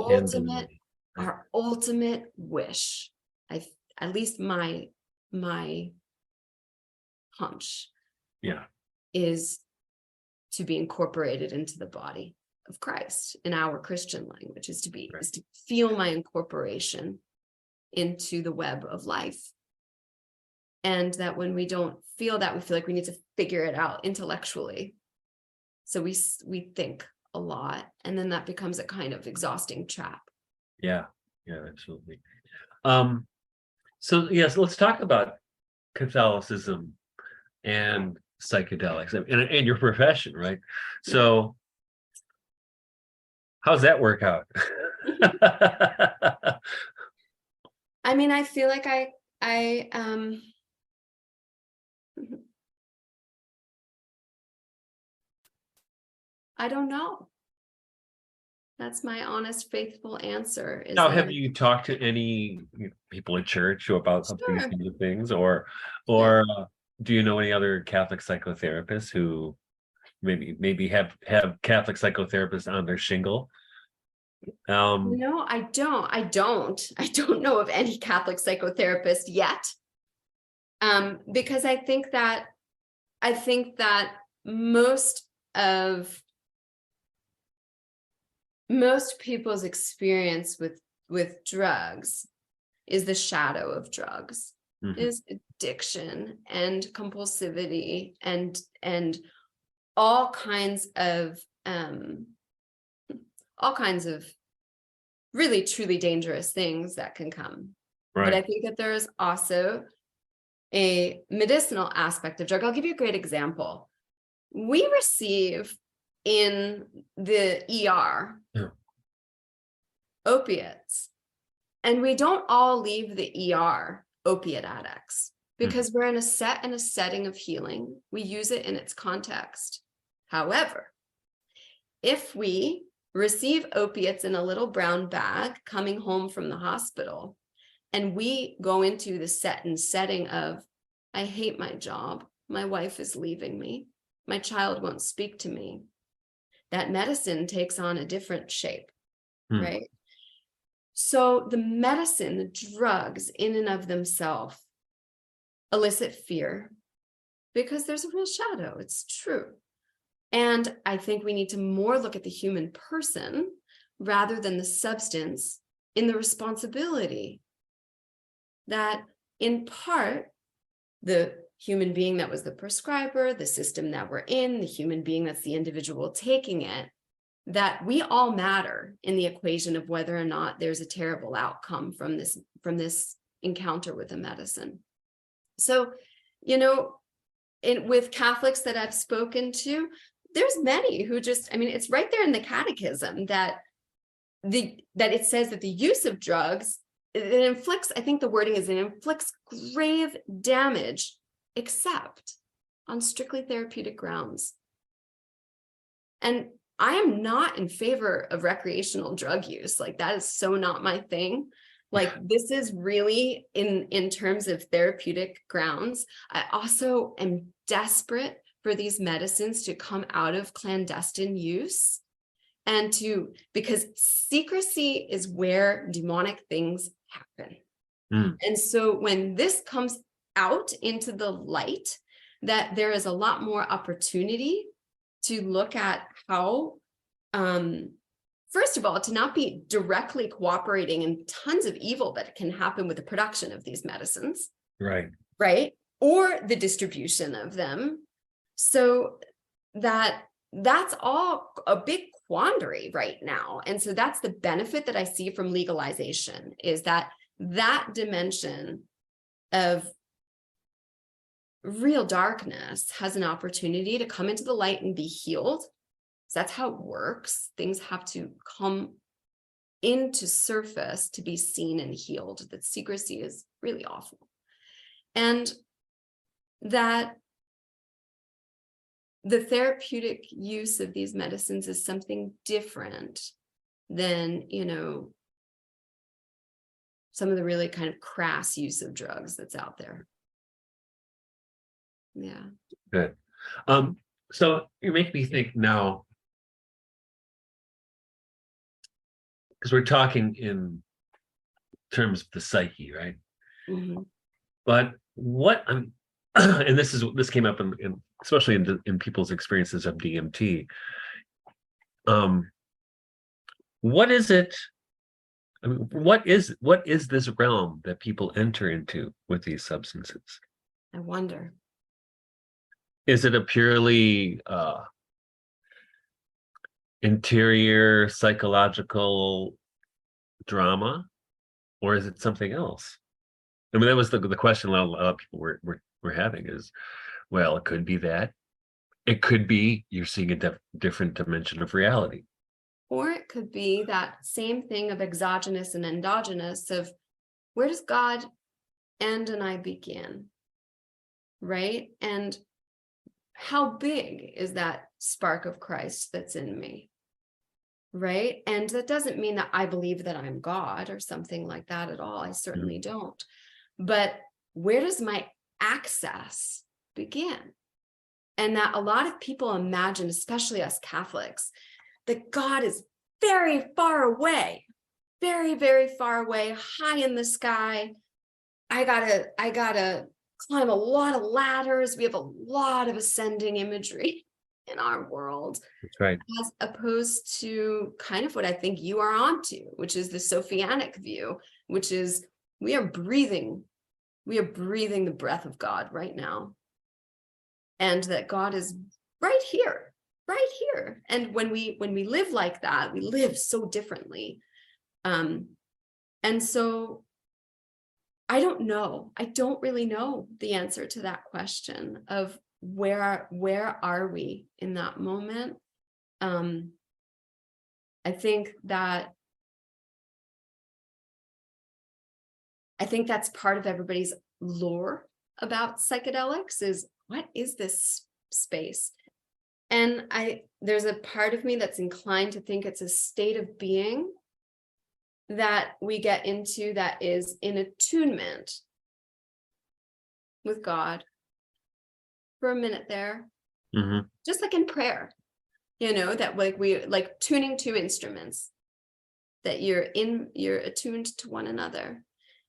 our ultimate wish, at least my hunch, is to be incorporated into the body of Christ in our Christian language, is to feel my incorporation into the web of life. And that when we don't feel that, we feel like we need to figure it out intellectually. So we think a lot, and then that becomes a kind of exhausting trap. Yeah, absolutely. So yes, let's talk about Catholicism and psychedelics and your profession, right? So how's that work out? I mean, I feel like I don't know. That's my honest, faithful answer. Is Now, that have you talked to any people in church about these Sure. kinds of things, or do you know any other Catholic psychotherapists who maybe have Catholic psychotherapists on their shingle? No, I don't. I don't know of any Catholic psychotherapist yet. Because I think that most people's experience with drugs is the shadow of drugs, is addiction and compulsivity and all kinds of really truly dangerous things that can come. Right. But I think that there is also a medicinal aspect of drug. I'll give you a great example. We receive in the ER opiates, and we don't all leave the ER opiate addicts because we're in a setting of healing. We use it in its context. However, if we receive opiates in a little brown bag coming home from the hospital, and we go into the setting of, I hate my job, my wife is leaving me, my child won't speak to me, that medicine takes on a different shape, right? So the medicine, the drugs in and of themselves elicit fear because there's a real shadow. It's true. And I think we need to more look at the human person rather than the substance in the responsibility that in part, the human being that was the prescriber, the system that we're in, the human being that's the individual taking it, that we all matter in the equation of whether or not there's a terrible outcome from this encounter with a medicine. So, with Catholics that I've spoken to, there's many who it's right there in the catechism that it says that the use of drugs, it inflicts, I think the wording is, it inflicts grave damage, except on strictly therapeutic grounds. And I am not in favor of recreational drug use. Like, that is so not my thing. Like, this is really in terms of therapeutic grounds. I also am desperate for these medicines to come out of clandestine use and because secrecy is where demonic things happen. And so when this comes out into the light, that there is a lot more opportunity to look at how, first of all, to not be directly cooperating in tons of evil that can happen with the production of these medicines. Right. Or the distribution of them. So that's all a big quandary right now. And so that's the benefit that I see from legalization, is that dimension of real darkness has an opportunity to come into the light and be healed. So that's how it works. Things have to come into surface to be seen and healed. That secrecy is really awful. And that the therapeutic use of these medicines is something different than, some of the really kind of crass use of drugs that's out there. Yeah. Good. So you make me think now, because we're talking in terms of the psyche, right? But what I'm, and this came up in especially in people's experiences of DMT. What is it? I mean, what is this realm that people enter into with these substances? I wonder. Is it a purely interior psychological drama, or is it something else? I mean, that was the question a lot of people were having is, well, it could be that. It could be you're seeing a different dimension of reality. Or it could be that same thing of exogenous and endogenous, of where does God end and I begin, right? And how big is that spark of Christ that's in me? Right. And that doesn't mean that I believe that I'm God or something like that at all. I certainly don't. But where does my access begin? And that a lot of people imagine, especially us Catholics, that God is very far away, very, very far away, high in the sky. I gotta climb a lot of ladders. We have a lot of ascending imagery in our world. That's right. As opposed to kind of what I think you are onto, which is the Sophianic view, which is we are breathing the breath of God right now. And that God is right here. And when we live like that, we live so differently. And so I don't know. I don't really know the answer to that question of where are we in that moment. I think that's part of everybody's lore about psychedelics is, what is this space? And there's a part of me that's inclined to think it's a state of being that we get into that is in attunement with God for a minute there, just like in prayer, that like tuning two instruments, that you're attuned to one another.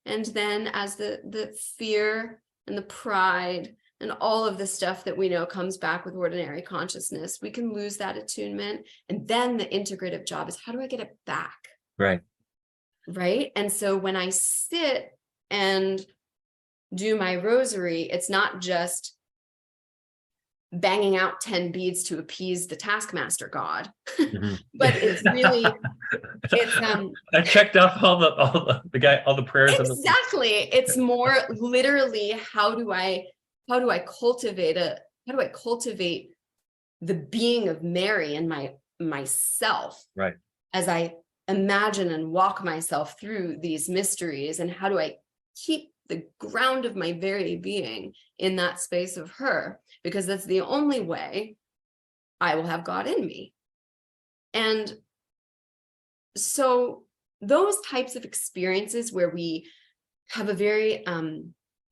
And then as the fear and the pride and all of the stuff that we know comes back with ordinary consciousness, we can lose that attunement. And then the integrative job is, how do I get it back? Right. And so when I sit and do my rosary, it's not just banging out 10 beads to appease the taskmaster God, but it's really, I checked off all the prayers. Exactly. It's more literally, how do I cultivate the being of Mary in myself, right, as I imagine and walk myself through these mysteries, and how do I keep the ground of my very being in that space of her, because that's the only way I will have God in me. And so those types of experiences where we have a very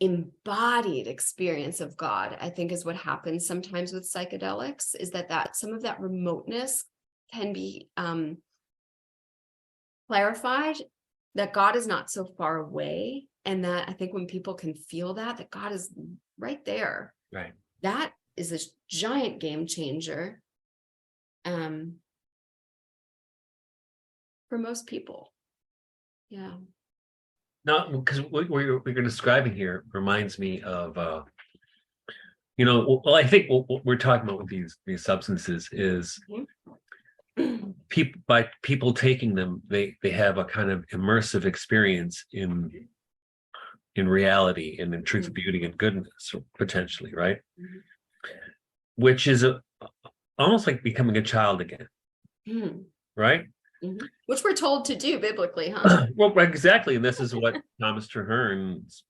embodied experience of God, I think is what happens sometimes with psychedelics, is that some of that remoteness can be clarified, that God is not so far away. And that I think when people can feel that God is right there, right, that is a giant game changer for most people. Yeah. No, because what you're describing here reminds me of, well, I think what we're talking about with these substances is people taking them, they have a kind of immersive experience in reality and in truth, beauty, and goodness, potentially, right? Which is almost like becoming a child again, right? Which we're told to do biblically, huh? Well, exactly, and this is what Thomas Traherne's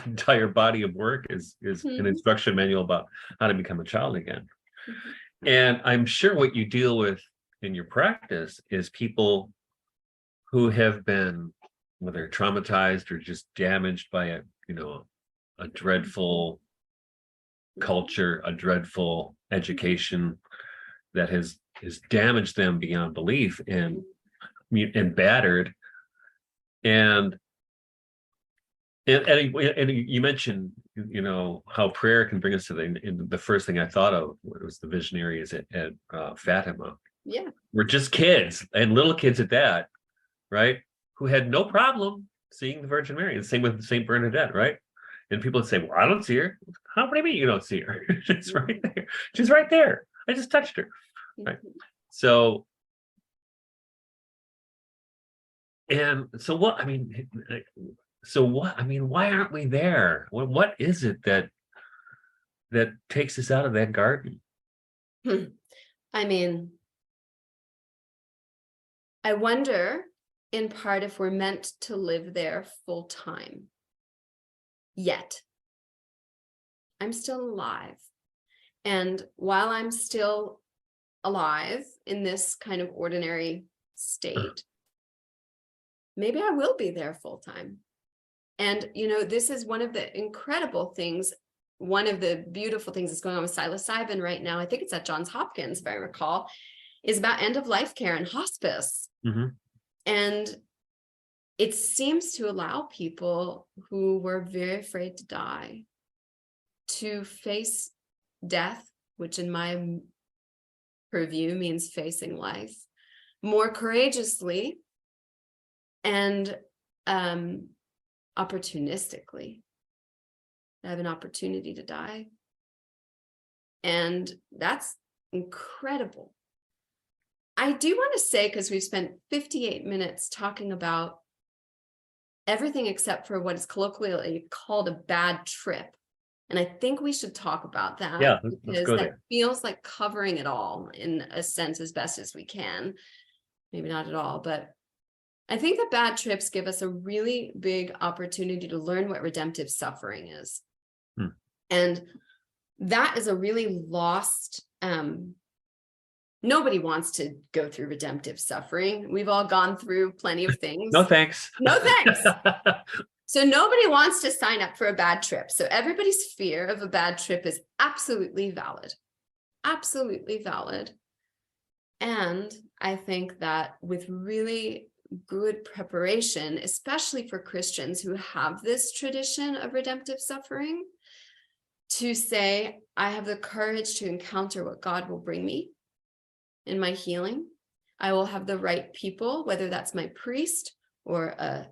entire body of work is an instruction manual about how to become a child again. And I'm sure what you deal with in your practice is people who have been, whether traumatized or just damaged by a dreadful culture, a dreadful education that has damaged them beyond belief and battered. And you mentioned, how prayer can bring us to the first thing I thought of was the visionaries at Fatima. Yeah, we're just kids, and little kids at that, right? Who had no problem seeing the Virgin Mary. The same with Saint Bernadette, right? And people would say, "Well, I don't see her." How do you mean you don't see her? She's right there. She's right there. I just touched her. Right. So, what? I mean, why aren't we there? What is it that takes us out of that garden? I mean, I wonder in part if we're meant to live there full time. Yet I'm still alive. And while I'm still alive in this kind of ordinary state, maybe I will be there full time. And, this is one of the incredible things. One of the beautiful things that's going on with psilocybin right now, I think it's at Johns Hopkins, if I recall, is about end of life care and hospice. Mm-hmm. And it seems to allow people who were very afraid to die to face death, which in my purview means facing life more courageously and opportunistically. I have an opportunity to die. And that's incredible. I do want to say, because we've spent 58 minutes talking about everything except for what is colloquially called a bad trip. And I think we should talk about that. Yeah, let's because go that there. feels like covering it all in a sense as best as we can. Maybe not at all, but I think that bad trips give us a really big opportunity to learn what redemptive suffering is. And that is a really lost, nobody wants to go through redemptive suffering. We've all gone through plenty of things. No thanks. No thanks. So nobody wants to sign up for a bad trip. So everybody's fear of a bad trip is absolutely valid. Absolutely valid. And I think that with really good preparation, especially for Christians who have this tradition of redemptive suffering, to say, I have the courage to encounter what God will bring me in my healing. I will have the right people, whether that's my priest or a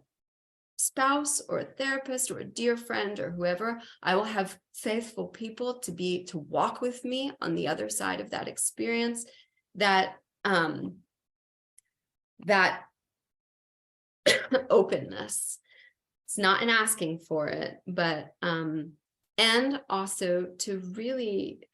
spouse or a therapist or a dear friend or whoever. I will have faithful people to walk with me on the other side of that experience. That openness. It's not an asking for it, but and also to really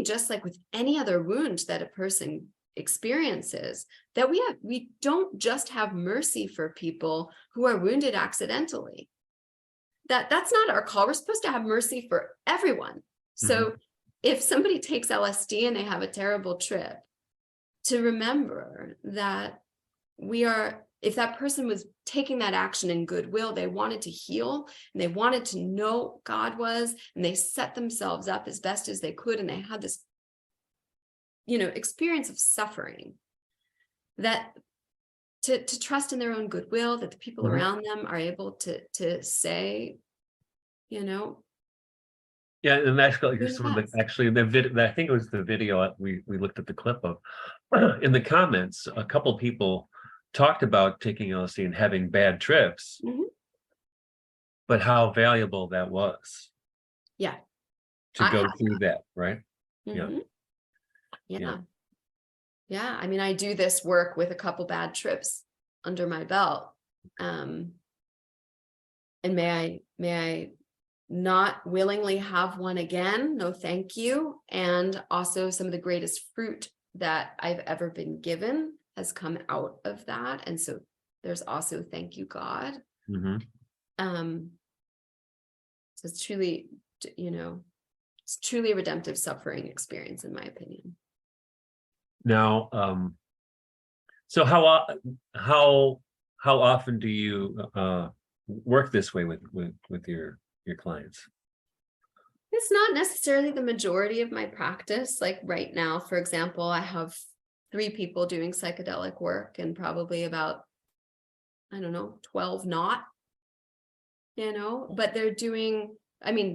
just like with any other wound that a person experiences, that we don't just have mercy for people who are wounded accidentally. That's not our call. We're supposed to have mercy for everyone. So if somebody takes LSD and they have a terrible trip, to remember that if that person was taking that action in goodwill, they wanted to heal and they wanted to know God was, and they set themselves up as best as they could, and they had this, experience of suffering, that to trust in their own goodwill, that the people around them are able to say, Yeah, and actually, I think it was the video we looked at the clip of. In the comments, a couple people talked about taking LSD and having bad trips, but how valuable that was. Yeah. To go through that, right? Yeah. I mean, I do this work with a couple bad trips under my belt. And may I not willingly have one again? No, thank you. And also some of the greatest fruit that I've ever been given has come out of that. And so there's also thank you, God. So it's truly, it's truly a redemptive suffering experience, in my opinion. Now, so how often do you work this way with your clients? It's not necessarily the majority of my practice. Like right now, for example, I have 3 people doing psychedelic work and probably about, 12 not, but they're doing,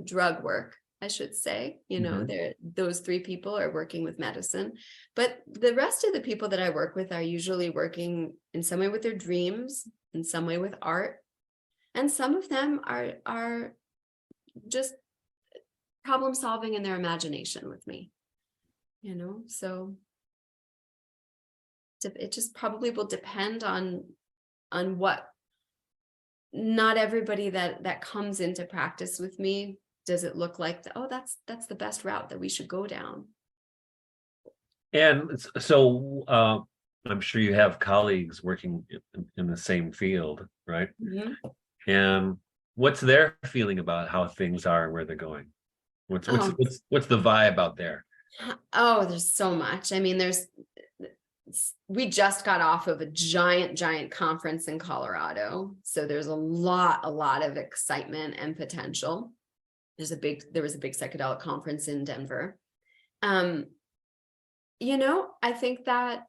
drug work, I should say, those 3 people are working with medicine, but the rest of the people that I work with are usually working in some way with their dreams, in some way with art. And some of them are just problem solving in their imagination with me, so it just probably will depend on what. Not everybody that comes into practice with me does it look like, that's the best route that we should go down. And so I'm sure you have colleagues working in the same field, right? And what's their feeling about how things are and where they're going? What's the vibe out there? Oh, there's so much. I mean, we just got off of a giant conference in Colorado. So there's a lot of excitement and potential. There was a big psychedelic conference in Denver. I think that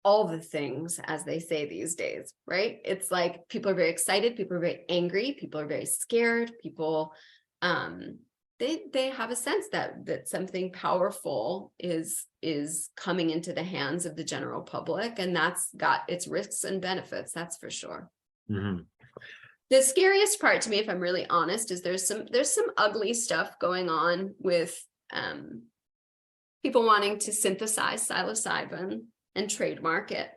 all the things, as they say these days, right? It's like people are very excited, people are very angry, people are very scared, people they have a sense that something powerful is coming into the hands of the general public, and that's got its risks and benefits, that's for sure. Mm-hmm. The scariest part to me, if I'm really honest, is there's some ugly stuff going on with people wanting to synthesize psilocybin and trademark it.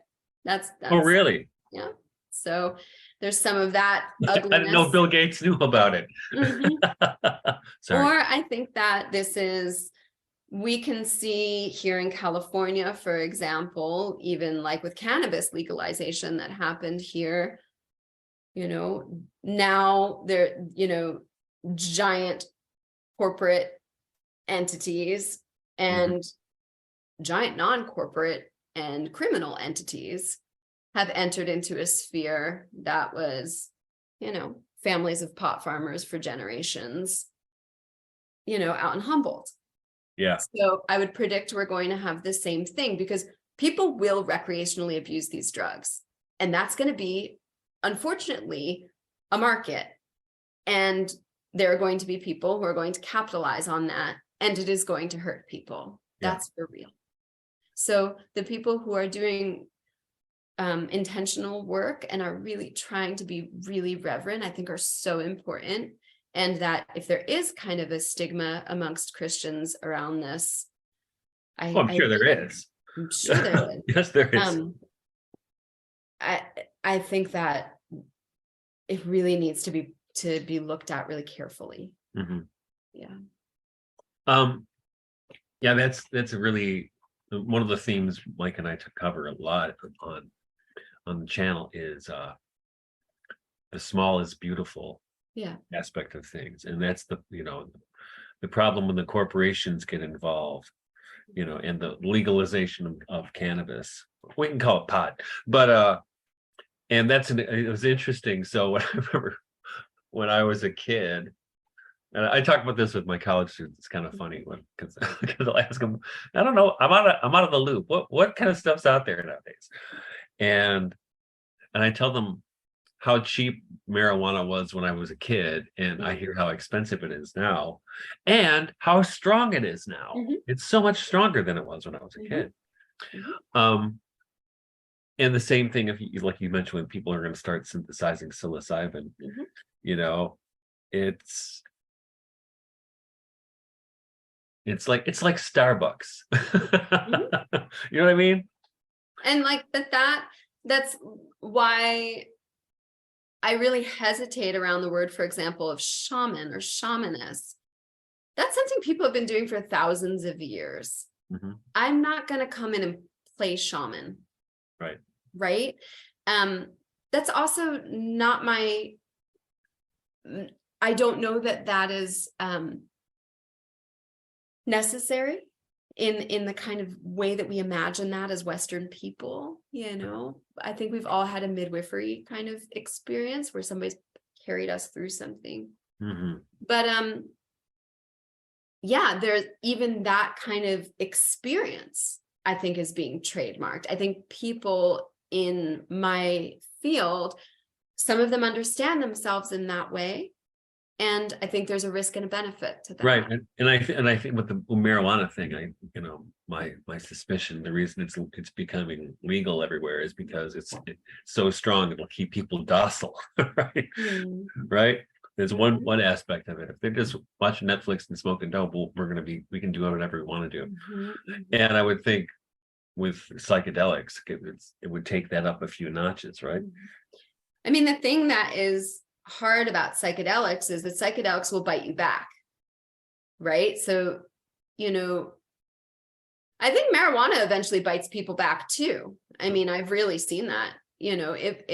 That's Oh, really? Yeah. So there's some of that ugliness. I didn't know Bill Gates knew about it. Sorry. Or I think that we can see here in California, for example, even like with cannabis legalization that happened here, now there, giant corporate entities and giant non-corporate and criminal entities have entered into a sphere that was, families of pot farmers for generations, out in Humboldt. Yeah. So I would predict we're going to have the same thing, because people will recreationally abuse these drugs. And that's going to be, unfortunately, a market. And there are going to be people who are going to capitalize on that. And it is going to hurt people. That's for real. So the people who are doing intentional work and are really trying to be really reverent, I think are so important. And that if there is kind of a stigma amongst Christians around this, I'm sure there is. I'm sure there is. Yes, there is. I think that it really needs to be looked at really carefully. Mm-hmm. Yeah. Yeah, that's a really one of the themes Mike and I cover a lot on the channel is the small is beautiful aspect of things. And that's the problem when the corporations get involved, and the legalization of cannabis. We can call it pot, but and it was interesting. So when I remember when I was a kid, and I talk about this with my college students. It's kind of funny because I'll ask them, I don't know, I'm out of the loop. What kind of stuff's out there nowadays? And I tell them how cheap marijuana was when I was a kid, and I hear how expensive it is now, and how strong it is now. Mm-hmm. It's so much stronger than it was when I was a kid. Mm-hmm. And the same thing, if you, like you mentioned, when people are going to start synthesizing psilocybin, it's like Starbucks. You know what I mean? And like that's why I really hesitate around the word, for example, of shaman or shamaness. That's something people have been doing for thousands of years. Mm-hmm. I'm not going to come in and play shaman. Right. That's also not I don't know that is necessary in the kind of way that we imagine that as Western people. I think we've all had a midwifery kind of experience where somebody's carried us through something. Mm-hmm. But there's even that kind of experience, I think, is being trademarked. I think people in my field, some of them understand themselves in that way. And I think there's a risk and a benefit to that. Right. And I think with the marijuana thing, my suspicion, the reason it's becoming legal everywhere is because it's so strong, it'll keep people docile. Right. Mm. Right. There's one aspect of it. If they're just watching Netflix and smoking dope, we can do whatever we want to do. Mm-hmm. And I would think with psychedelics, it would take that up a few notches, right? I mean, the thing that is hard about psychedelics is that psychedelics will bite you back, right? So, I think marijuana eventually bites people back too. I mean, I've really seen that you know, it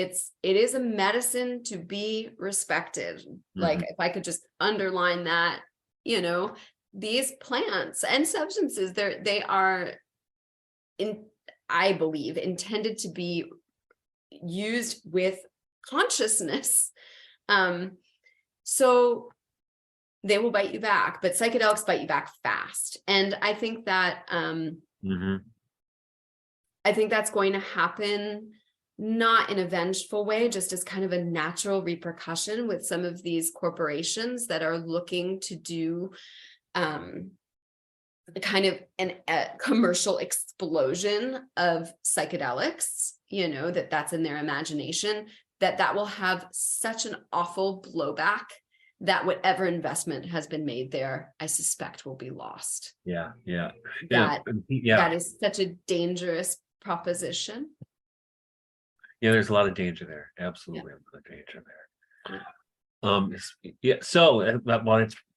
is a medicine to be respected. Like, if I could just underline that, you know, these plants and substances, they are I believe, intended to be used with consciousness. So they will bite you back, but psychedelics bite you back fast. And I think that I think that's going to happen, not in a vengeful way, just as kind of a natural repercussion with some of these corporations that are looking to do kind of a commercial explosion of psychedelics, you know, that's in their imagination, that will have such an awful blowback that whatever investment has been made there, I suspect, will be lost. That is such a dangerous proposition. Yeah, there's a lot of danger there. Absolutely, a lot of danger there.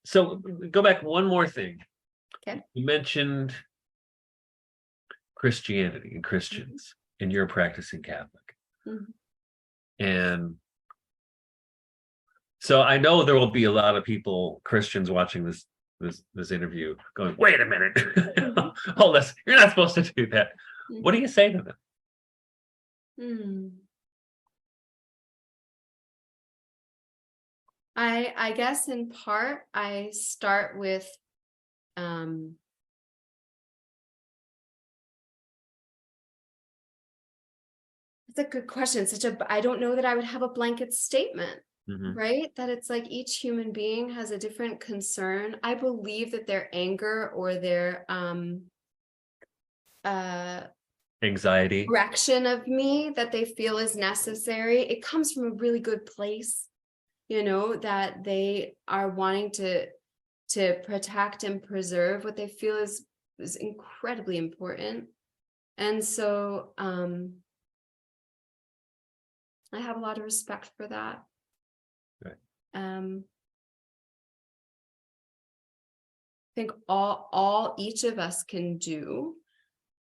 So go back one more thing. Okay. You mentioned Christianity and Christians, and you're a practicing Catholic. And so I know there will be a lot of people, Christians, watching this interview going, wait a minute, hold this, you're not supposed to do that. What do you say to them? I guess in part, I start with it's a good question. I don't know that I would have a blanket statement, right? That it's like each human being has a different concern. I believe that their anger or their Anxiety, correction of me that they feel is necessary, it comes from a really good place, you know, that they are wanting to protect and preserve what they feel is incredibly important. And so I have a lot of respect for that. Right. I think all each of us can do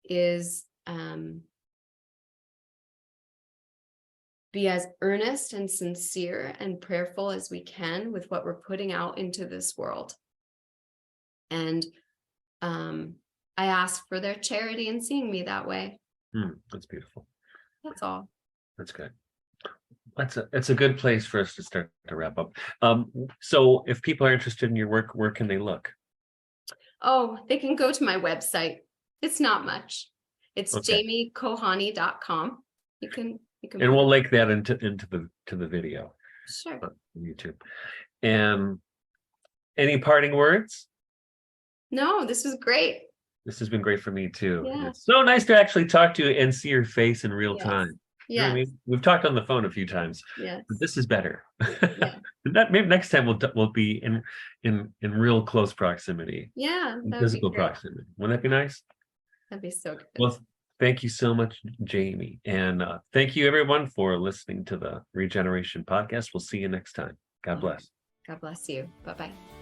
is be as earnest and sincere and prayerful as we can with what we're putting out into this world. And I ask for their charity in seeing me that way. That's beautiful. That's all. That's good. It's a good place for us to start to wrap up. So if people are interested in your work, where can they look? Oh, they can go to my website. It's not much. It's jamiekohanyi.com. You can and we'll link that into the video. Sure. On YouTube. And any parting words? No, this was great. This has been great for me too. Yeah. It's so nice to actually talk to you and see your face in real time. You know what I mean? We've talked on the phone a few times. Yes. But this is better. Maybe next time we'll be in real close proximity. Yeah. Physical proximity. Wouldn't that be nice? That'd be so good. Well, thank you so much, Jamie. And thank you everyone for listening to the Regeneration Podcast. We'll see you next time. God bless. God bless you. Bye-bye.